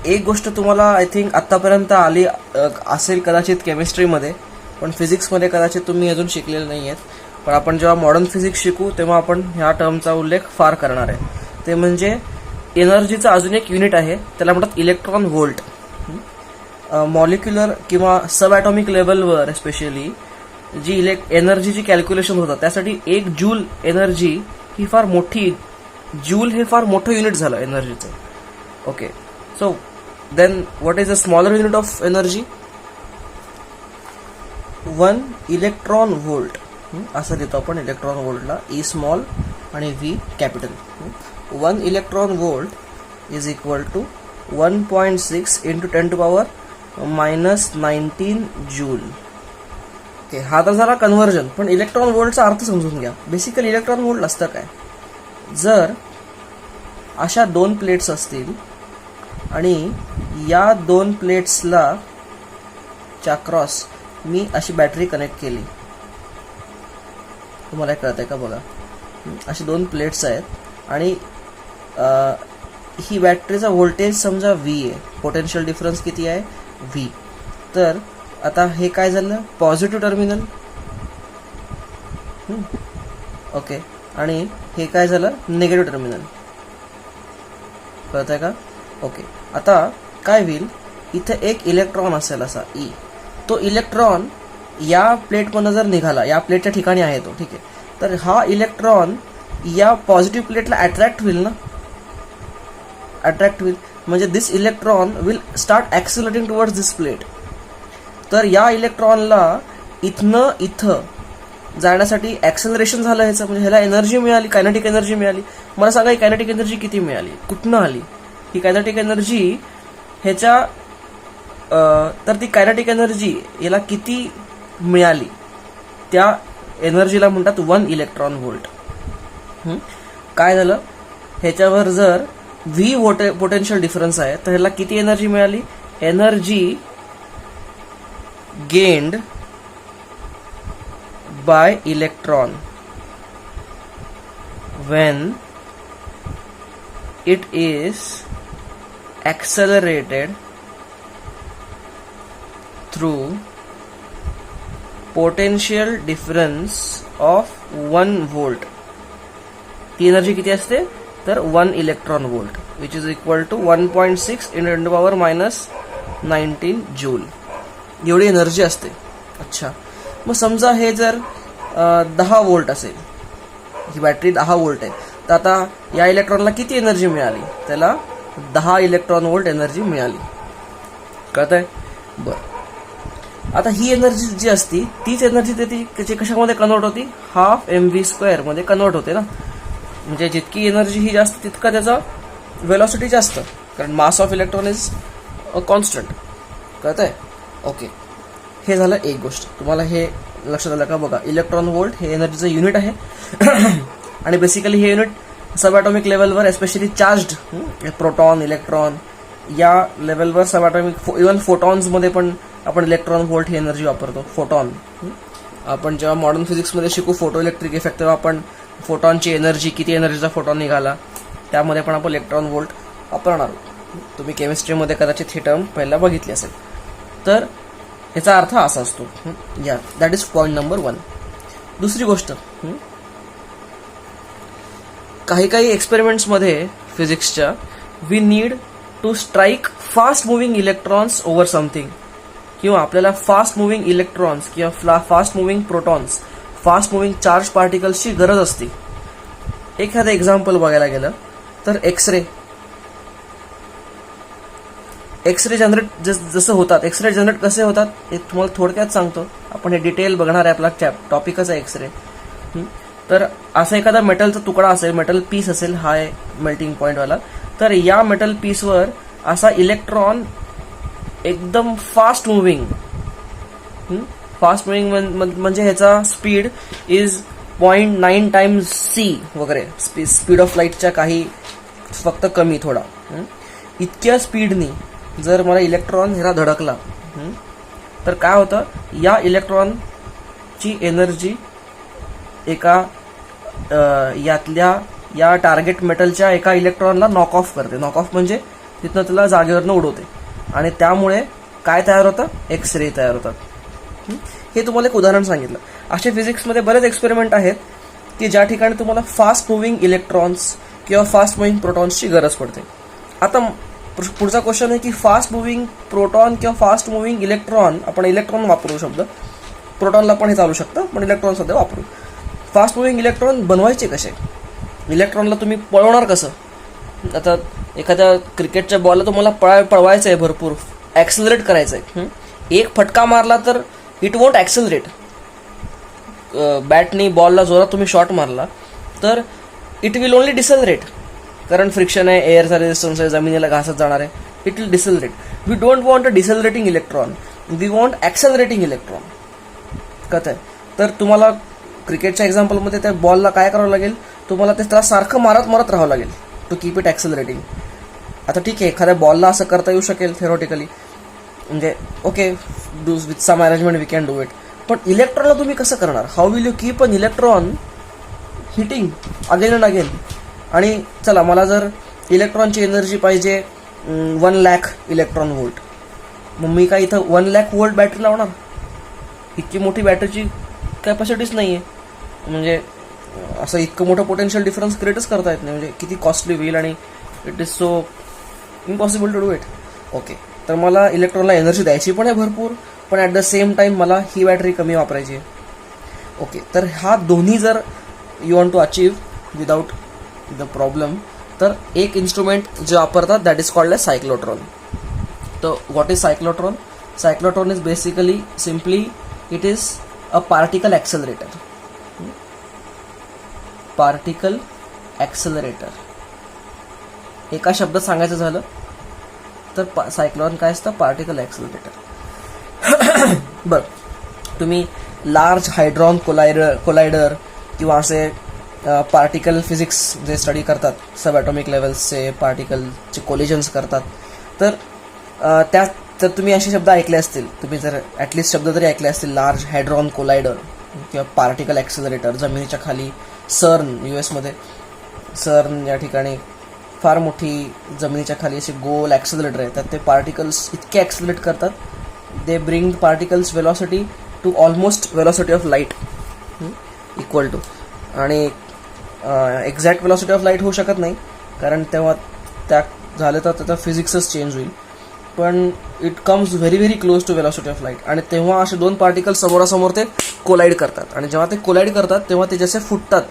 एक गोष्ट तुम्हाला आय थिंक आत्तापर्यंत आली असेल कदाचित केमिस्ट्रीमध्ये, पण फिजिक्समध्ये कदाचित तुम्ही अजून शिकलेले नाही आहेत. पण आपण जेव्हा मॉडर्न फिजिक्स शिकू तेव्हा आपण ह्या टर्मचा उल्लेख फार करणार आहे. ते म्हणजे एनर्जीचं अजून एक युनिट आहे, त्याला म्हणतात इलेक्ट्रॉन व्होल्ट. मॉलिक्युलर किंवा सब ॲटॉमिक लेवलवर स्पेशली जी एनर्जीची कॅल्क्युलेशन होतात, त्यासाठी 1 जूल एनर्जी ही फार मोठी, जूल हे फार मोठं युनिट झालं एनर्जीचं. Okay, so then what is a smaller unit of energy, 1 electron volt. असं देतो आपण इलेक्ट्रॉन व्होल्टला, E स्मॉल आणि V capital. 1 electron volt is equal to 1.6 × 10⁻⁻19 joule. Okay, हा तर झाला कन्व्हर्जन. पण इलेक्ट्रॉन व्होल्टचा अर्थ समजून घ्या. बेसिकली इलेक्ट्रॉन व्होल्ट असतं काय, जर अशा 2 प्लेट्स असतील आणि या 2 प्लेट्सला च्या क्रॉस मी अशी बॅटरी कनेक्ट केली, तुम्हाला कळत आहे का बघा, अशी 2 प्लेट्स आहेत आणि ही बॅटरीचा व्होल्टेज समजा V आहे, पोटेन्शियल डिफरन्स किती आहे V. तर आता हे काय झालं, पॉझिटिव्ह टर्मिनल. ओके, आणि हे काय झालं, निगेटिव्ह टर्मिनल. कळत आहे का. ओके, आता काय होईल, इथं एक इलेक्ट्रॉन असेल असा E. तो इलेक्ट्रॉन या प्लेटमधून जर निघाला, या प्लेटच्या ठिकाणी आहे तो, ठीक आहे, तर हा इलेक्ट्रॉन या पॉझिटिव्ह प्लेटला अट्रॅक्ट होईल ना, अट्रॅक्ट होईल. म्हणजे this electron will start accelerating towards this plate. तर या इलेक्ट्रॉनला इथं जाण्यासाठी ॲक्सेलरेशन झालं ह्याचं, म्हणजे ह्याला एनर्जी मिळाली, कायनेटिक एनर्जी मिळाली. मला सांगा ही कायनेटिक एनर्जी किती मिळाली, कुठनं आली ही कायनेटिक एनर्जी ह्याच्या, तर ती कायनेटिक एनर्जी याला किती मिळाली, त्या एनर्जीला म्हणतात 1 इलेक्ट्रॉन व्होल्ट. काय झालं, ह्याच्यावर जर V पोटेन्शियल डिफरन्स आहे, तर ह्याला किती एनर्जी मिळाली, energy gained by electron when it is accelerated through potential difference of 1 volt. ती एनर्जी किती असते तर 1 electron volt which is equal to 1.6 × 10⁻19 joule. एवढी एनर्जी असते. अच्छा, मग समजा हे जर 10 वोल्ट असेल, ही बॅटरी 10 वोल्ट आहे, तर आता या इलेक्ट्रॉनला किती एनर्जी मिळाली, त्याला 10 इलेक्ट्रॉन वोल्ट एनर्जी मिळाली. कळतंय? बरं, आता ही एनर्जी जी असती तीच एनर्जी त्याची कशामध्ये कन्वर्ट होती, ½ mv² मध्ये कन्वर्ट होते ना. म्हणजे जितकी एनर्जी ही जास्त तितका त्याचा वेलॉसिटी जास्त, कारण मास of electron is a constant. कळतंय? ओके, हे झालं एक गोष्ट. तुम्हाला हे लक्षात आलं का? बघा, इलेक्ट्रॉन वोल्ट हे एनर्जीचं युनिट आहे आणि बेसिकली हे युनिट सब ॲटॉमिक लेवलवर एस्पेशली चार्ज्ड प्रोटॉन, इलेक्ट्रॉन या लेवलवर सब ॲटॉमिक, इव्हन फोटॉन्समध्ये पण आपण इलेक्ट्रॉन वोल्ट ही एनर्जी वापरतो. फोटॉन, आपण जेव्हा मॉडर्न फिजिक्समध्ये शिकू फोटो इलेक्ट्रिक इफेक्ट, तेव्हा आपण फोटॉनची एनर्जी, किती एनर्जीचा फोटॉन निघाला, त्यामध्ये पण आपण इलेक्ट्रॉन वोल्ट वापरणार आहोत. तुम्ही केमिस्ट्रीमध्ये कदाचित ही टर्म पहिला बघितली असेल. तर याचा अर्थ असा असतो. या दॅट इज पॉईंट नंबर 1. दुसरी गोष्ट, काही काही एक्सपेरिमेंट्समध्ये फिजिक्सच्या we need to strike fast moving electrons over something, किंवा आपल्याला फास्ट मुव्हिंग इलेक्ट्रॉन्स किंवा fast moving protons, fast moving charge पार्टिकल्सची गरज असते. एखादं एक्झाम्पल बघायला गेलं तर एक्सरे जनरेट जसं होतात, एक्सरे जनरेट कसे होतात हे तुम्हाला थोडक्यात सांगतो. आपण हे डिटेल बघणार आहे, आपला टॉपिकच आहे एक्सरे. तर असा एखादा मेटलचा तुकडा असेल, मेटल पीस असेल, हाय मेल्टिंग पॉईंटवाला, तर या मेटल पीसवर असा इलेक्ट्रॉन एकदम फास्ट मुव्हिंग म्हणजे ह्याचा स्पीड इज 0.9 टाइम्स c वगैरे, स्पीड ऑफ लाईटच्या काही फक्त कमी थोडा, इतक्या स्पीडनी जर मला इलेक्ट्रॉन ह्याला धडकला तर काय होतं, या इलेक्ट्रॉनची एनर्जी एका या टार्गेट मेटलच्या एका इलेक्ट्रॉनला नॉक ऑफ करते. नॉक ऑफ म्हणजे तिथनं त्याला जागेवरनं उडवते, आणि त्यामुळे काय तयार होतं, एक्सरे तयार होतात. हे तुम्हाला एक उदाहरण सांगितलं. असे फिजिक्समध्ये बरेच एक्सपेरिमेंट आहेत की ज्या ठिकाणी तुम्हाला फास्ट मुव्हिंग इलेक्ट्रॉन्स किंवा फास्ट मुव्हिंग प्रोटॉन्सची गरज पडते. आता पुढचा क्वेश्चन आहे की फास्ट मुव्हिंग प्रोटॉन किंवा फास्ट मुव्हिंग इलेक्ट्रॉन, आपण इलेक्ट्रॉन वापरू शब्द, प्रोटॉनला पण हे चालू शकतं, पण इलेक्ट्रॉन सध्या वापरू. फास्ट मुव्हिंग इलेक्ट्रॉन बनवायचे कसे, इलेक्ट्रॉनला तुम्ही पळवणार कसं. आता एखाद्या क्रिकेटच्या बॉलला तुम्हाला पळवायचं आहे, भरपूर ॲक्सेलरेट करायचं आहे. एक फटका मारला तर इट वोंट ॲक्सेलरेट. बॅटनी बॉलला जोरात तुम्ही शॉट मारला तर इट विल ओनली डिसेलरेट, कारण फ्रिक्शन आहे, एअरचा रेजिस्टन्स आहे, जमिनीला घासत जाणार आहे, it will decelerate. We don't want a decelerating electron, we want accelerating electron. कळत आहे? तर तुम्हाला क्रिकेटच्या एक्झाम्पलमध्ये त्या बॉलला काय करावं लागेल, तुम्हाला त्याला सारखं मारत राहावं लागेल टू कीप इट ॲक्सेलरेटिंग. आता ठीक आहे, एखाद्या बॉलला असं करता येऊ शकेल थेरोटिकली, म्हणजे okay, do with some arrangement we can do it. पण इलेक्ट्रॉनला तुम्ही कसं करणार, how will you keep an electron hitting again and again. आणि चला, मला जर इलेक्ट्रॉनची एनर्जी पाहिजे 1 लाख इलेक्ट्रॉन वोल्ट, मग मी काय इथं 1 लाख वोल्ट बॅटरी लावणार, इतकी मोठी बॅटरीची कॅपॅसिटीच नाही आहे. म्हणजे असं इतकं मोठं पोटेन्शियल डिफरन्स क्रिएटच करता येत नाही, म्हणजे किती कॉस्टली होईल आणि it is so impossible to do it. Okay, तर मला इलेक्ट्रॉनला एनर्जी द्यायची पण आहे भरपूर, पण ॲट द सेम टाईम मला ही बॅटरी कमी वापरायची आहे. ओके, तर हा दोन्ही जर you want to achieve without the problem, तर एक इन्स्ट्रुमेंट जे वापरतात that is called a cyclotron. तर what is cyclotron? Cyclotron is basically simply it is a particle accelerator. Particle accelerator एका शब्दात सांगायचं झालं तर सायक्लोट्रॉन काय असतं, पार्टिकल ॲक्सेलरेटर. बरं, तुम्ही लार्ज हायड्रॉन कोलायडर किंवा असे पार्टिकल फिजिक्स जे स्टडी करतात, सब ॲटॉमिक लेवल्सचे पार्टिकलचे कोलिजन्स करतात, तर त्यात तर तुम्ही असे शब्द ऐकले असतील, तुम्ही जर ॲटलिस्ट शब्द तरी ऐकले असतील, लार्ज हायड्रॉन कोलायडर किंवा पार्टिकल ॲक्सेलरेटर. जमिनीच्या खाली CERN, US मध्ये CERN या ठिकाणी फार मोठी जमिनीच्या खाली अशी गोल ॲक्सिलरेटर आहे, त्यात ते पार्टिकल्स इतके ॲक्सिलरेट करतात, they bring particles velocity to almost velocity of light equal to, आणि एक्झॅक्ट वेलॉसिटी ऑफ लाईट होऊ शकत नाही कारण तेव्हा त्या झालं तर त्याचा फिजिक्सच चेंज होईल, पण it comes very very close to velocity of light. आणि तेव्हा असे दोन पार्टिकल समोरासमोर ते कोलाईड करतात, आणि जेव्हा ते कोलाईड करतात तेव्हा ते जसे फुटतात,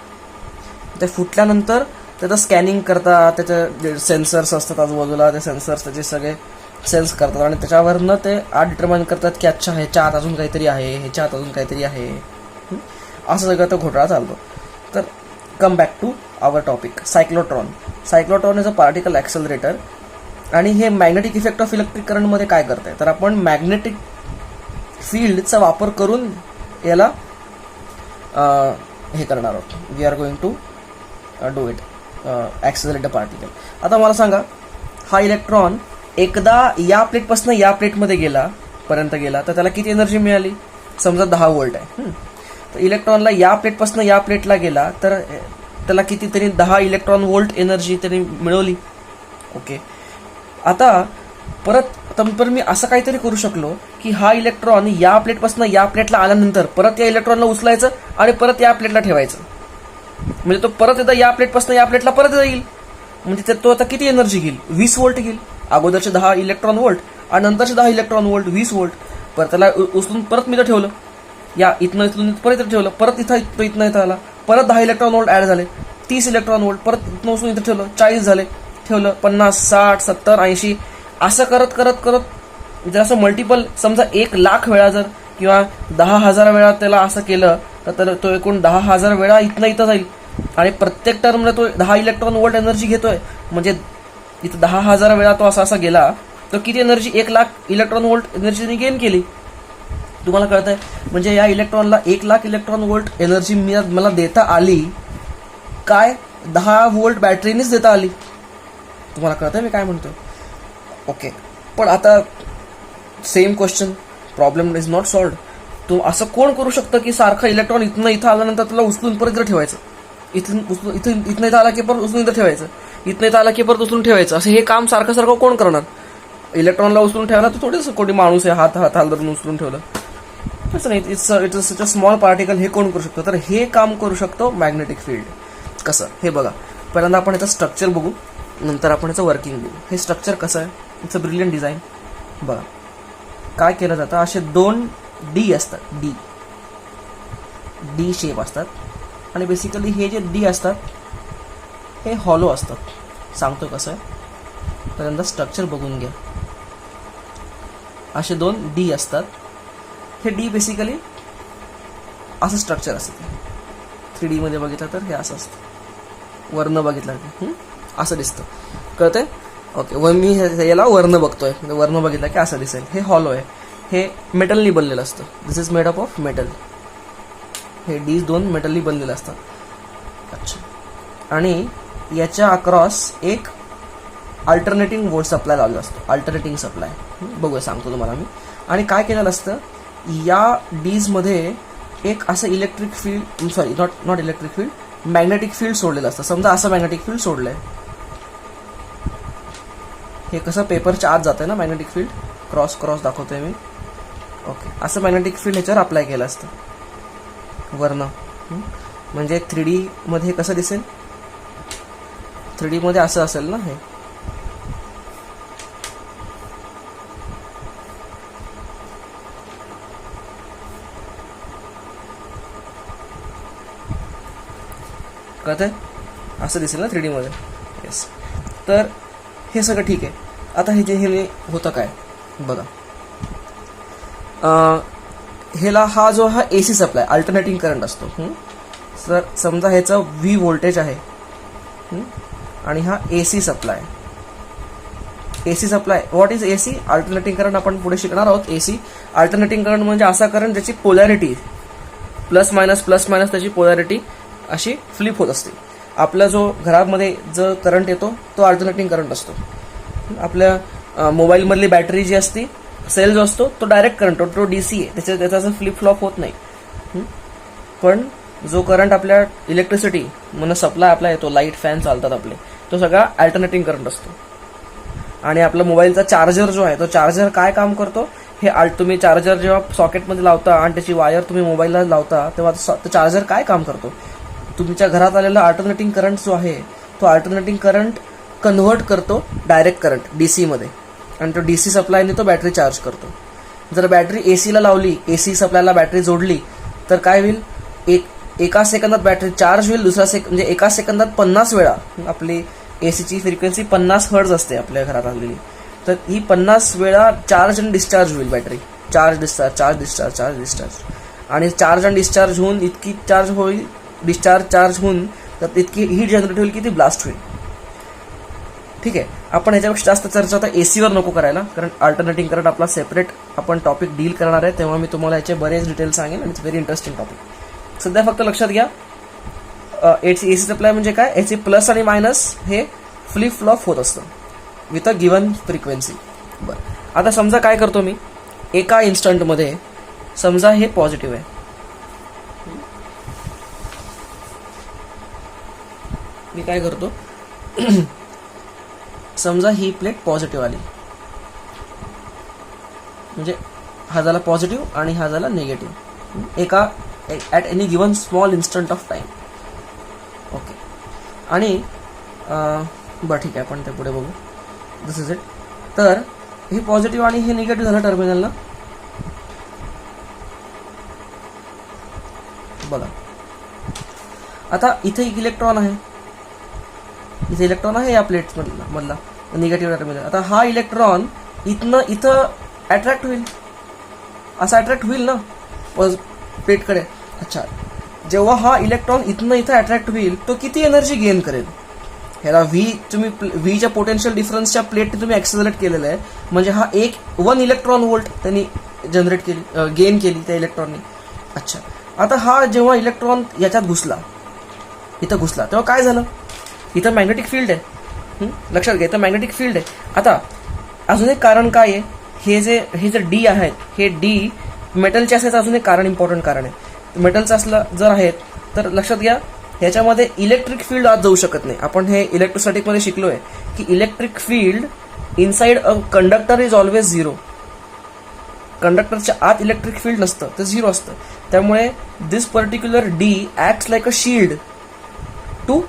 ते फुटल्यानंतर त्याचं स्कॅनिंग करतात, त्याचे जे सेन्सर्स असतात आजूबाजूला, ते सेन्सर्स त्याचे सगळे सेन्स करतात, आणि त्याच्यावरनं ते डिटर्माइन करतात की अच्छा ह्याच्या आत अजून काहीतरी आहे, ह्याच्या आत अजून काहीतरी आहे, असं सगळं तो घोटाळा चालतो. तर come back to our topic, cyclotron. Cyclotron is a particle accelerator, आणि हे मॅग्नेटिक इफेक्ट ऑफ इलेक्ट्रिक करंटमध्ये काय करत आहे, तर आपण मॅग्नेटिक फील्डचा वापर करून याला हे करणार आहोत. We are going to do it, accelerate a particle. आता मला सांगा, हा इलेक्ट्रॉन एकदा या प्लेटपासून या प्लेटमध्ये पर्यंत गेला तर त्याला किती एनर्जी मिळाली, समजा 10 व्होल्ट आहे. तर इलेक्ट्रॉनला या प्लेटपासून या प्लेटला गेला तर त्याला कितीतरी 10 इलेक्ट्रॉन व्होल्ट एनर्जी तरी मिळवली. ओके, आता परत मी असं काहीतरी करू शकलो की हा इलेक्ट्रॉन या प्लेटपासून या प्लेटला आल्यानंतर परत या इलेक्ट्रॉनला उचलायचं आणि परत या प्लेटला ठेवायचं, म्हणजे तो परत एकदा या प्लेटपासून या प्लेटला परत येईल, म्हणजे तो आता किती एनर्जी घेईल, 20 व्होल्ट घेईल. अगोदरचे 10 इलेक्ट्रॉन व्होल्ट आणि नंतरचे 10 इलेक्ट्रॉन व्होल्ट, 20 व्होल्ट. परत त्याला उचलून परत मी तर ठेवलं, या इथनं इथून परत इथं ठेवलं, परत इथं आला, परत 10 इलेक्ट्रॉन व्होल्ट ॲड झाले, 30 इलेक्ट्रॉन व्होल्ट, परत इथनं उचलून इथं ठेवलं, 40 झाले, ठेवलं, 50, 60, 70, 80, असं करत करत करत जर असं मल्टिपल समजा 1,00,000 वेळा जर किंवा 10,000 वेळा त्याला असं केलं तर तो एकूण 10,000 वेळा इथं जाईल, आणि प्रत्येक टर्मला तो 10 इलेक्ट्रॉन व्होल्ट एनर्जी घेतोय, म्हणजे इथं 10,000 वेळा तो असा गेला तर किती energy, 1,00,000 electron volt energy gain केली. तुम्हाला कळत आहे, म्हणजे या इलेक्ट्रॉनला 1,00,000 इलेक्ट्रॉन व्होल्ट एनर्जी मला देता आली, काय 10 व्होल्ट बॅटरीनेच देता आली. तुम्हाला कळतंय मी काय म्हणतो. ओके, पण आता same question, problem is not solved. तो असं कोण करू शकतं की सारखं इलेक्ट्रॉन इथं आल्यानंतर त्याला उचलून परत इथं ठेवायचं, इथं आला की परत उचलून इथं ठेवायचं, इथं आला की परत उचलून ठेवायचं, असं हे काम सारखं कोण करणार. इलेक्ट्रॉनला उचलून ठेवायला तर थोडंसं कोणी माणूस आहे हात धरून उचलून ठेवलं, तसं नाही. It is such a small particle. हे कोण करू शकतो, तर हे काम करू शकतो मॅग्नेटिक फील्ड. कसं हे बघा, पहिल्यांदा आपण याचं स्ट्रक्चर बघू, नंतर आपण याचं वर्किंग बघू. हे स्ट्रक्चर कसं आहे, इट्स अ ब्रिलियंट डिझाईन. बघा काय केलं जातं, असे 2 डी असतात, डी शेप असतात, आणि बेसिकली हे जे डी असतात हे हॉलो असतात. सांगतो कसं आहे, पहिल्यांदा स्ट्रक्चर बघून घ्या. असे 2 डी असतात, हे डी बेसिकली असं स्ट्रक्चर असतं. 3D मध्ये बघितलं तर हे असं असतं, वर्ण बघितलं असं दिसतं, कळतंय. ओके, मी याला वर्ण बघतोय, वर्ण बघितलं की असं दिसेल. हे हॉलो आहे, हे मेटलनी बनलेलं असतं. This is made up of metal. हे डी 2 मेटलनी बनलेलं असतं. अच्छा, आणि याच्या अक्रॉस एक अल्टरनेटिंग वोल्ट सप्लाय लावलेला असतो, अल्टरनेटिंग सप्लाय. बघूया, सांगतो तुम्हाला मी. आणि काय केलेलं असतं, या डीजमध्ये एक असं electric field, sorry not electric field, magnetic field सोडलेलं असतं. समजा असं मॅग्नेटिक फील्ड सोडलंय, हे कसं पेपरच्या आत जातंय ना मॅग्नेटिक फील्ड, क्रॉस दाखवतोय मी. ओके, असं मॅग्नेटिक फील्ड ह्याच्यावर अप्लाय केलं असतं, वर्ण. म्हणजे 3D मध्ये कसं दिसेल, 3D मध्ये असं असेल ना, हे कळतंय, असं दिसेल ना 3D मध्ये. येस, तर हे सगळं ठीक आहे. आता हे होतं काय बघा, हा जो AC सप्लाय अल्टरनेटिंग करंट असतो. तर समजा ह्याचं V व्होल्टेज आहे, आणि हा AC supply. AC supply, what is AC? Alternating current आपण पुढे शिकणार आहोत. AC अल्टरनेटिंग करंट म्हणजे असा करंट ज्याची पोलॅरिटी प्लस मायनस त्याची पोलॅरिटी अशी फ्लिप होत असते. आपला जो घरामध्ये जो करंट येतो तो अल्टरनेटिंग करंट असतो. आपल्या मोबाईलमधली बॅटरी जी असते, सेल जो असतो तो डायरेक्ट करंट, तो DC आहे, त्याचा असं फ्लिप फ्लॉप होत नाही. पण जो करंट आपल्या इलेक्ट्रिसिटी म्हणून सप्लाय आपला येतो, लाईट फॅन चालतात आपले, तो तो सगळा अल्टरनेटिंग करंट असतो. आणि आपला मोबाईलचा चार्जर जो आहे तो चार्जर काय काम करतो हे तुम्ही चार्जर जेव्हा सॉकेटमध्ये लावता आणि त्याची वायर तुम्ही मोबाईलला लावता तेव्हा तो चार्जर काय काम करतो, तुमच्या घरात आलेला अल्टरनेटिंग करंट जो आहे तो अल्टरनेटिंग करंट कन्व्हर्ट करतो डायरेक्ट करंट डीसी मध्ये, आणि तो डीसी सप्लायने तो बॅटरी चार्ज करतो. जर बॅटरी एसीला लावली, एसी सप्लायला बॅटरी जोडली तर काय होईल, एका सेकंदात बॅटरी चार्ज होईल, म्हणजे एका सेकंदात 50 वेळा. आपली एसीची फ्रिक्वेन्सी 50 हर्ट्झ असते आपल्या घरात आलेली, तर ही 50 वेळा चार्ज आणि डिस्चार्ज होईल battery. Charge discharge, charge discharge, charge discharge, आणि चार्ज आणि डिस्चार्ज होऊन इतकी चार्ज होईल, चार्ज होऊन तर इतकी हीट जनरेट होईल की ती ब्लास्ट होईल. ठीक आहे, आपण ह्याच्यापेक्षा जास्त चर्चा आता एसीवर नको करायला, कारण अल्टरनेटिंग करंट आपला सेपरेट आपण टॉपिक डील करणार आहे, तेव्हा मी तुम्हाला याचे बरेच डिटेल्स सांगेन आणि इट्स व्हेरी इंटरेस्टिंग टॉपिक. सध्या फक्त लक्षात घ्या, एसी सप्लाय म्हणजे काय, एसी प्लस आणि मायनस हे फ्लिप फ्लॉप होत असतं विथ अ गिवन फ्रिक्वेन्सी. बरं, आता समजा काय करतो मी, एका इन्स्टंटमध्ये समजा हे पॉझिटिव्ह आहे, मी काय करतो समजा ही प्लेट पॉझिटिव्ह आली, म्हणजे हा झाला पॉझिटिव्ह आणि हा झाला निगेटिव्ह एका at any given small instant of time. Okay, आणि बरं ठीक आहे, आपण ते पुढे बघू. दिस इज इट. तर हे पॉझिटिव्ह आणि हे निगेटिव्ह झालं टर्मिनलला. बघा आता इथे एक इलेक्ट्रॉन आहे, इथे इलेक्ट्रॉन आहे या प्लेट मधला निगेटिव्ह टर्मिनल. आता हा इलेक्ट्रॉन इथं अट्रॅक्ट होईल, असा अट्रॅक्ट होईल ना प्लेटकडे. अच्छा, जेव्हा हा इलेक्ट्रॉन इथं अट्रॅक्ट होईल तो किती एनर्जी गेन करेल, ह्याला तुम्ही व्हीच्या पोटेन्शियल डिफरन्सच्या प्लेटने तुम्ही ऍक्सेलरेट केलेलं आहे, म्हणजे हा 1 इलेक्ट्रॉन व्होल्ट त्यांनी जनरेट केली, गेन केली त्या इलेक्ट्रॉनने. अच्छा, आता हा जेव्हा इलेक्ट्रॉन याच्यात इथं घुसला तेव्हा काय झालं, इथं मॅग्नेटिक फील्ड आहे, लक्षात घ्या, इथं मॅग्नेटिक फील्ड आहे. आता अजून एक कारण काय आहे, हे जे डी आहेत, हे डी मेटलचे असायचं अजून एक कारण, इम्पॉर्टंट कारण आहे. मेटलचं असलं जर आहेत तर लक्षात घ्या, ह्याच्यामध्ये इलेक्ट्रिक फील्ड आत जाऊ शकत नाही. आपण हे इलेक्ट्रोस्टॅटिकमध्ये शिकलोय की electric field inside a conductor is always zero. कंडक्टरच्या आत इलेक्ट्रिक फील्ड नसतं, ते झिरो असतं. त्यामुळे this particular D acts like a shield to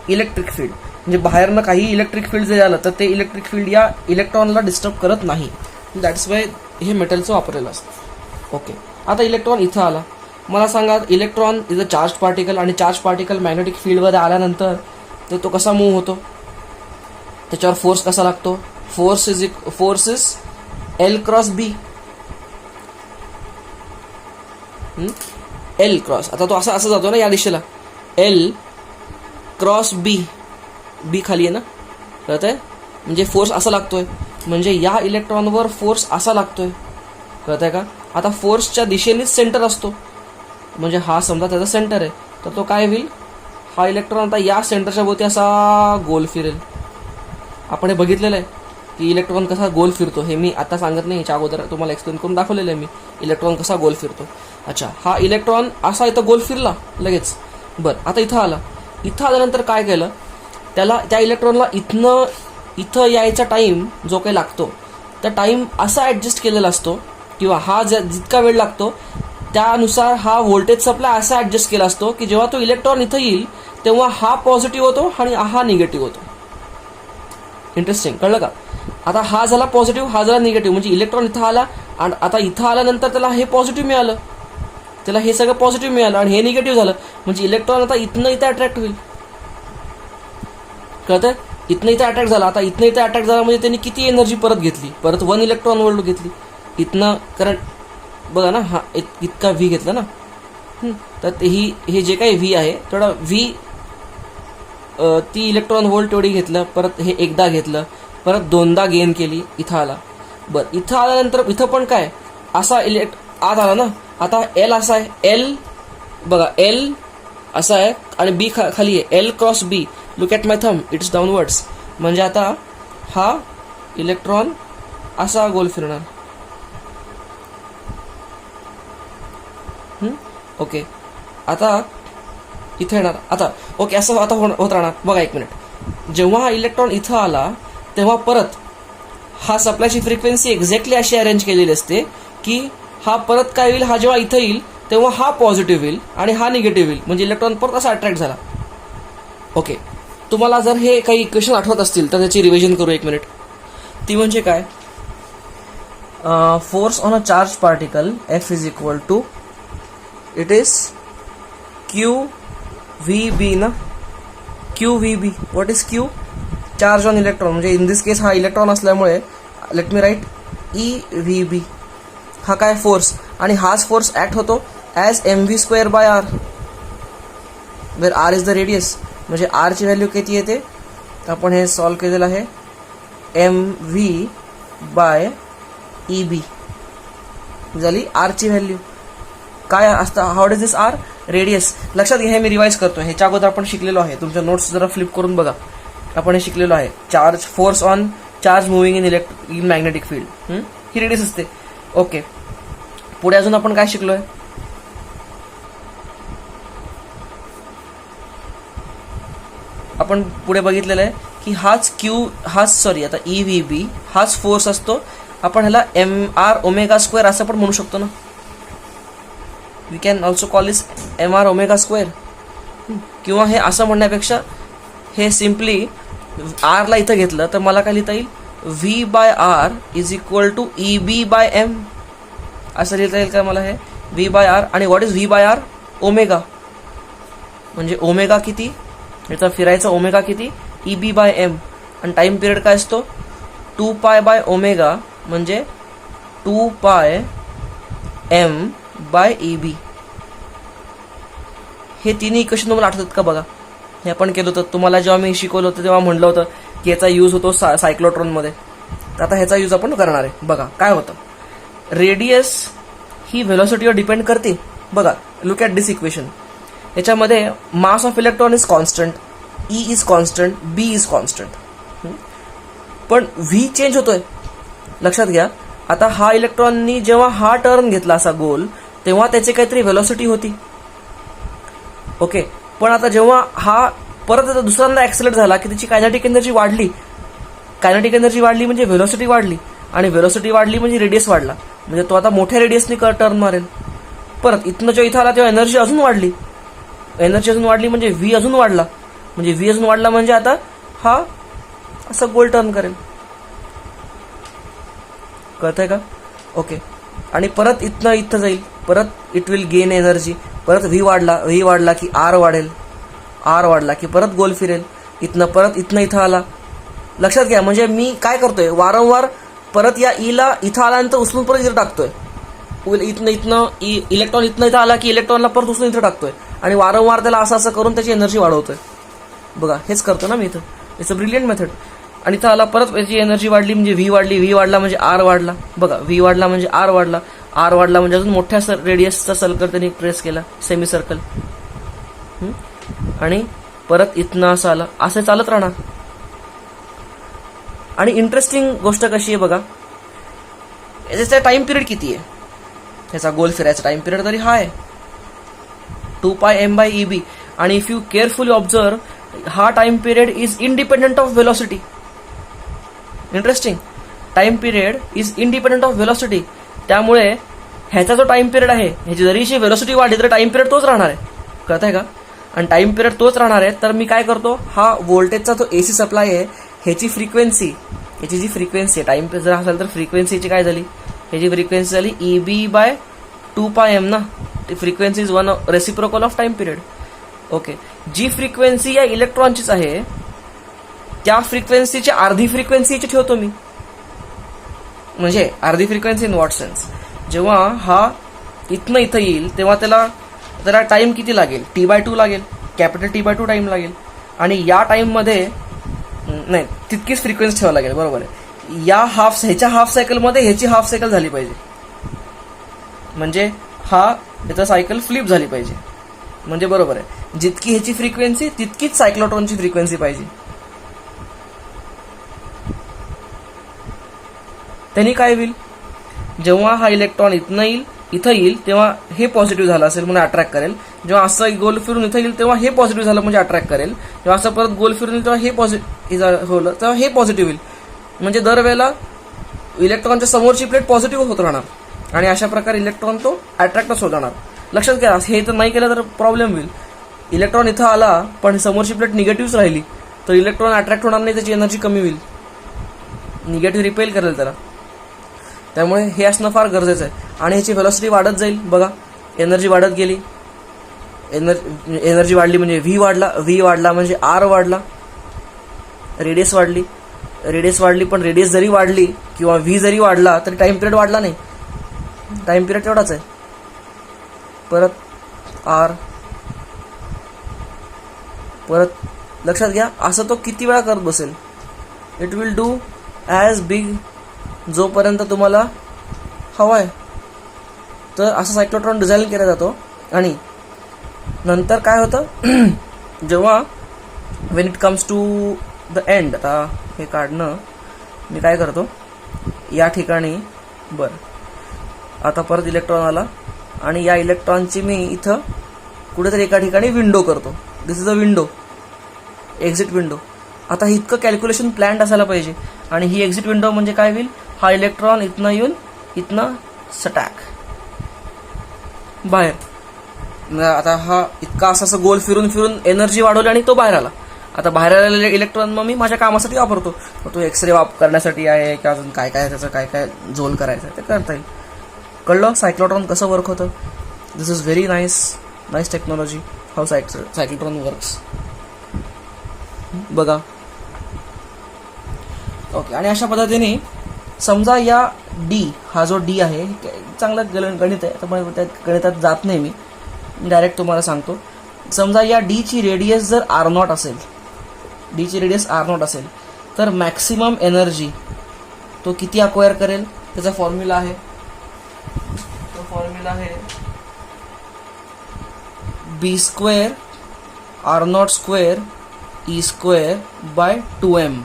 electric field, म्हणजे बाहेरनं काही इलेक्ट्रिक फील्ड जर आलं तर ते इलेक्ट्रिक फील्ड या इलेक्ट्रॉनला डिस्टर्ब करत नाही. दॅट्स वाय हे मेटलचं वापरलेलं असतं. ओके, आता इलेक्ट्रॉन इथं आला. मला सांगा, electron is a charge particle, आणि चार्ज पार्टिकल मॅग्नेटिक फील्डमध्ये आल्यानंतर तर तो कसा मूव्ह होतो, त्याच्यावर फोर्स कसा लागतो, force is L cross B. L cross, आता तो असा जातो ना या दिशेला, एल क्रॉस बी, बी खाली आहे ना, कळत आहे, म्हणजे फोर्स असा लागतोय, म्हणजे या इलेक्ट्रॉनवर फोर्स असा लागतोय, कळत आहे का. आता फोर्सच्या दिशेनेच सेंटर असतो, म्हणजे हा समजा त्याचा सेंटर आहे, तर तो काय होईल, हा इलेक्ट्रॉन आता या सेंटरच्या भोवती असा गोल फिरेल. आपण हे बघितलेलं आहे की इलेक्ट्रॉन कसा गोल फिरतो, हे मी आता सांगत नाही, याच्या अगोदर तुम्हाला एक्सप्लेन करून दाखवलेलं आहे मी, इलेक्ट्रॉन कसा गोल फिरतो. अच्छा, हा इलेक्ट्रॉन असा इथं गोल फिरला लगेच. बरं, आता इथं आल्यानंतर काय केलं, त्या इलेक्ट्रॉनला इथं यायचा टाइम जो काही लागतो त्या टाइम असा ऍडजस्ट केलेला असतो, किंवा हा जितका वेळ लागतो त्यानुसार हा व्होल्टेज सप्लाय असा ऍडजस्ट केला असतो की जेव्हा तो इलेक्ट्रॉन इथं येईल तेव्हा हा पॉझिटिव्ह होतो आणि हा निगेटिव्ह होतो. इंटरेस्टिंग, कळलं का. आता हा झाला पॉझिटिव्ह, हा झाला निगेटिव्ह, म्हणजे इलेक्ट्रॉन इथं आला आणि आता इथं आल्यानंतर त्याला हे पॉझिटिव्ह मिळालं, त्याला हे सगळं पॉझिटिव्ह मिळालं आणि हे निगेटिव्ह झालं, म्हणजे इलेक्ट्रॉन आता इथं अट्रॅक्ट होईल, कळतंय. इथं अटॅक झाला, आता इथं अटॅक झाला म्हणजे त्यांनी किती एनर्जी परत घेतली, परत 1 इलेक्ट्रॉन व्होल्ट घेतली इथनं, कारण बघा ना, हा इतका व्ही घेतला ना, तर हे जे काही व्ही आहे थोडा व्ही ती इलेक्ट्रॉन व्होल्ट तेवढी घेतलं, परत हे एकदा घेतलं, परत 2दा गेन केली, इथं आला. बरं, इथं आल्यानंतर इथं पण काय असा आत आला ना, आता एल असा आहे, एल बघा, एल असा आहे आणि बी खाली आहे, L cross B. Look at my thumb, it's downwards, म्हणजे आता हा इलेक्ट्रॉन असा गोल फिरणार. ओके, आता इथे येणार, आता ओके असं आता होत राहणार. बघा एक मिनिट, जेव्हा हा इलेक्ट्रॉन इथं आला तेव्हा परत हा सप्लायची फ्रिक्वेन्सी एक्झॅक्टली अशी अरेंज केलेली असते की हा परत काय होईल, हा जेव्हा इथं येईल तेव्हा हा पॉझिटिव्ह येईल आणि हा निगेटिव्ह येईल, म्हणजे इलेक्ट्रॉन परत असा अट्रॅक्ट झाला. ओके, तुम्हाला जर हे काही इक्वेशन आठवत असतील तर त्याची रिव्हिजन करू एक मिनिट. ती म्हणजे काय, force on a charge particle F is equal to it is QVB ना, QVB. What is Q? Charge on electron, म्हणजे इन दिस केस हा इलेक्ट्रॉन असल्यामुळे लेट मी राईट EVB. हा काय फोर्स, आणि हाच फोर्स ऍक्ट होतो as mv²/r, where r is the radius. म्हणजे r ची व्हॅल्यू किती येते, आपण हे सॉल्व्ह केलेलं आहे, mv/EB झाली r ची व्हॅल्यू. काय असतं, how does this r? Radius. लक्षात घ्या, हे मी रिवाइज करतो, ह्याच्या अगोदर आपण शिकलेलो आहे, तुमच्या नोट्स जरा फ्लिप करून बघा, आपण हे शिकलेलो आहे. Charge, force on charge moving in magnetic field, he radius असते. ओके, पुढे अजून आपण काय शिकलोय, आपण पुढे बघितलेलं आहे की आता EVB हाच फोर्स असतो, आपण ह्याला mr⍵² असं पण म्हणू शकतो ना, we can also call this mr⍵². किंवा हे असं म्हणण्यापेक्षा हे सिम्पली r ला इथं घेतलं तर मला काय लिहिता येईल, V/r is equal to EB/m असं लिहिता येईल का मला हे, V/r. आणि व्हॉट इज V/r? ओमेगा, म्हणजे ओमेगा किती, याचा फिरायचा ओमेगा किती, EB/m. आणि टाइम पिरियड काय असतो, 2π/ω, म्हणजे 2πm/EB. हे तिन्ही इक्वेशन तुम्हाला आठवतात का बघा, हे आपण केलं होतं तुम्हाला जेव्हा मी शिकवलं होतं तेव्हा म्हटलं होतं की याचा यूज होतो सायक्लोट्रॉनमध्ये. तर आता ह्याचा यूज आपण करणार आहे. बघा काय होतं, रेडियस ही व्हेलॉसिटीवर डिपेंड करते. बघा, लुक ॲट दिस इक्वेशन. याच्यामध्ये mass of electron is constant, E is constant, B is constant, पण V चेंज होतोय. लक्षात घ्या, आता हा इलेक्ट्रॉननी जेव्हा हा टर्न घेतला असा गोल तेव्हा त्याची काहीतरी व्हेलॉसिटी होती. ओके, पण आता जेव्हा हा परत दुसऱ्यांदा ऍक्सिलेट झाला की त्याची कायनेटिक एनर्जी वाढली. कायनेटिक एनर्जी वाढली म्हणजे व्हेलॉसिटी वाढली, आणि व्हेलॉसिटी वाढली म्हणजे रेडियस वाढला, म्हणजे तो आता मोठ्या रेडियसनी टर्न मारेल. परत इथनं जेव्हा इथं आला तेव्हा एनर्जी अजून वाढली, म्हणजे V अजून वाढला, म्हणजे आता हा असं गोल टर्न करेल. कळतंय का? ओके, आणि परत इथं जाईल, परत इट विल गेन एनर्जी, परत V वाढला की R वाढेल, R वाढला की परत गोल फिरेल, इथं आला. लक्षात घ्या, म्हणजे मी काय करतोय, वारंवार परत या ईला इथं आल्यानंतर उचलून परत इथं टाकतोय. इथनं इलेक्ट्रॉन इथं आला की इलेक्ट्रॉनला परत उचलून इथं टाकतोय, आणि वारंवार त्याला असं करून त्याची एनर्जी वाढवतोय. बघा, हेच करतो ना मी इथं, इट्स अ ब्रिलियंट मेथड. आणि इथं आला परत याची एनर्जी वाढली म्हणजे V वाढला म्हणजे R वाढला. बघा, V वाढला म्हणजे R वाढला, R वाढला म्हणजे अजून मोठ्या रेडियसचा सर्कल त्यांनी ट्रेस केला, सेमी सर्कल, आणि परत इथनं असं आलं, असं चालत राहणार. आणि इंटरेस्टिंग गोष्ट कशी आहे बघा, याचा टाइम पिरियड किती आहे, ह्याचा गोल फिरायचा टाइम पिरियड तरी हा आहे 2πm/EB. आणि इफ यू केअरफुली ऑब्झर्व, हा time period is independent of velocity. Interesting, time period is independent of velocity. त्यामुळे ह्याचा जो टाइम पिरियड आहे, ह्याची जरीशी व्हेलॉसिटी वाढली तर टाइम पिरियड तोच राहणार आहे. कळतंय का? आणि टाइम पिरियड तोच राहणार आहे, तर मी काय करतो, हा व्होल्टेजचा जो AC सप्लाय आहे ह्याची जी फ्रिक्वेन्सी आहे, टाइम जर असेल तर फ्रिक्वेन्सीची काय झाली, ह्याची फ्रिक्वेन्सी झाली EB/2πm ना. ती frequency is one reciprocal of time period. Okay, जी फ्रिक्वेन्सी या इलेक्ट्रॉनचीच आहे त्या फ्रिक्वेन्सीची अर्धी फ्रिक्वेन्सी याची ठेवतो मी. म्हणजे अर्धी फ्रिक्वेन्सी इन व्हॉट सेन्स, जेव्हा हा इथं येईल तेव्हा त्याला टाइम किती लागेल, T/2 लागेल, कॅपिटल T/2 टाइम लागेल. आणि या टाइममध्ये नाही, तितकीच फ्रिक्वेन्सी ठेवावी लागेल. बरोबर आहे, ह्याच्या हाफ सायकलमध्ये ह्याची हाफ सायकल झाली पाहिजे, म्हणजे ह्याचा सायकल फ्लिप झाली पाहिजे. म्हणजे बरोबर आहे, जितकी ह्याची फ्रिक्वेन्सी तितकीच सायक्लोट्रॉनची फ्रिक्वेन्सी पाहिजे. त्यांनी काय होईल, जेव्हा हा इलेक्ट्रॉन इथं येईल तेव्हा हे पॉझिटिव्ह झालं असेल म्हणून अट्रॅक्ट करेल, जेव्हा असं गोल फिरून इथं येईल तेव्हा हे पॉझिटिव्ह झालं म्हणजे अट्रॅक्ट करेल. जेव्हा असं परत गोल फिरून येईल तेव्हा हे पॉझिटिव्ह होलं तेव्हा हे पॉझिटिव्ह येईल. म्हणजे दरवेळेला इलेक्ट्रॉनच्या समोरची प्लेट पॉझिटिव्ह होत राहणार आणि अशा प्रकारे इलेक्ट्रॉन तो अट्रॅक्टच होत राहणार. लक्षात घ्या, हे तर नाही केलं तर प्रॉब्लेम होईल. इलेक्ट्रॉन इथं आला पण समोरची प्लेट निगेटिव्हच राहिली तर इलेक्ट्रॉन अट्रॅक्ट होणार नाही, त्याची एनर्जी कमी होईल, निगेटिव्ह रिपेल करेल त्याला. त्यामुळे हे असणं फार गरजेचं आहे. आणि ह्याची व्हेलॉसिटी वाढत जाईल. बघा, एनर्जी वाढत गेली, एनर्जी वाढली म्हणजे व्ही वाढला म्हणजे आर वाढला, रेडियस वाढली. पण रेडियस जरी वाढली किंवा व्ही जरी वाढला तरी टाइम पिरियड वाढला नाही, टाइम पिरियड तेवढाच आहे. परत आर, परत लक्षात घ्या, असं तो किती वेळा करत बसेल. It will do as big जोपर्यंत तुम्हाला हवा आहे. तर असं सायक्लोट्रॉन डिझाईन केला जातो. आणि नंतर काय होतं जेव्हा when it comes to the end, आता हे काढणं मी काय करतो या ठिकाणी, बरं आता परत इलेक्ट्रॉन आला आणि या इलेक्ट्रॉनची मी इथं कुठेतरी एका ठिकाणी विंडो करतो. This is a window, exit window. आता हे इतकं कॅल्क्युलेशन प्लॅन्ड असायला पाहिजे. आणि ही एक्झिट विंडो म्हणजे काय होईल, हा इलेक्ट्रॉन इथनं येऊन इथनं सटॅक बाहेर. आता हा इतका असं गोल फिरून एनर्जी वाढवली आणि तो बाहेर आला. आता बाहेर आलेले इलेक्ट्रॉन मग मी माझ्या कामासाठी वापरतो. तो एक्सरे करण्यासाठी आहे की अजून काय काय त्याचं काय झोन करायचं आहे ते करता येईल. कळलं सायक्लोट्रॉन कसं वर्क होतं. This is very nice technology, how cyclotron works. बघा, ओके. आणि अशा पद्धतीने समजा या डी, हा जो डी आहे चांगलं गणित आहे, त्यामुळे त्या गणितात जात नाही मी, डायरेक्ट तुम्हाला सांगतो. समजा या डी ची रेडियस जर आर नॉट असेल, डी ची रेडियस आर नॉट असेल तर मॅक्सिमम एनर्जी तो किती अक्वायर करेल, त्याचा फॉर्म्युला आहे. तो फॉर्म्युला आहे B square r nought square E square by 2m.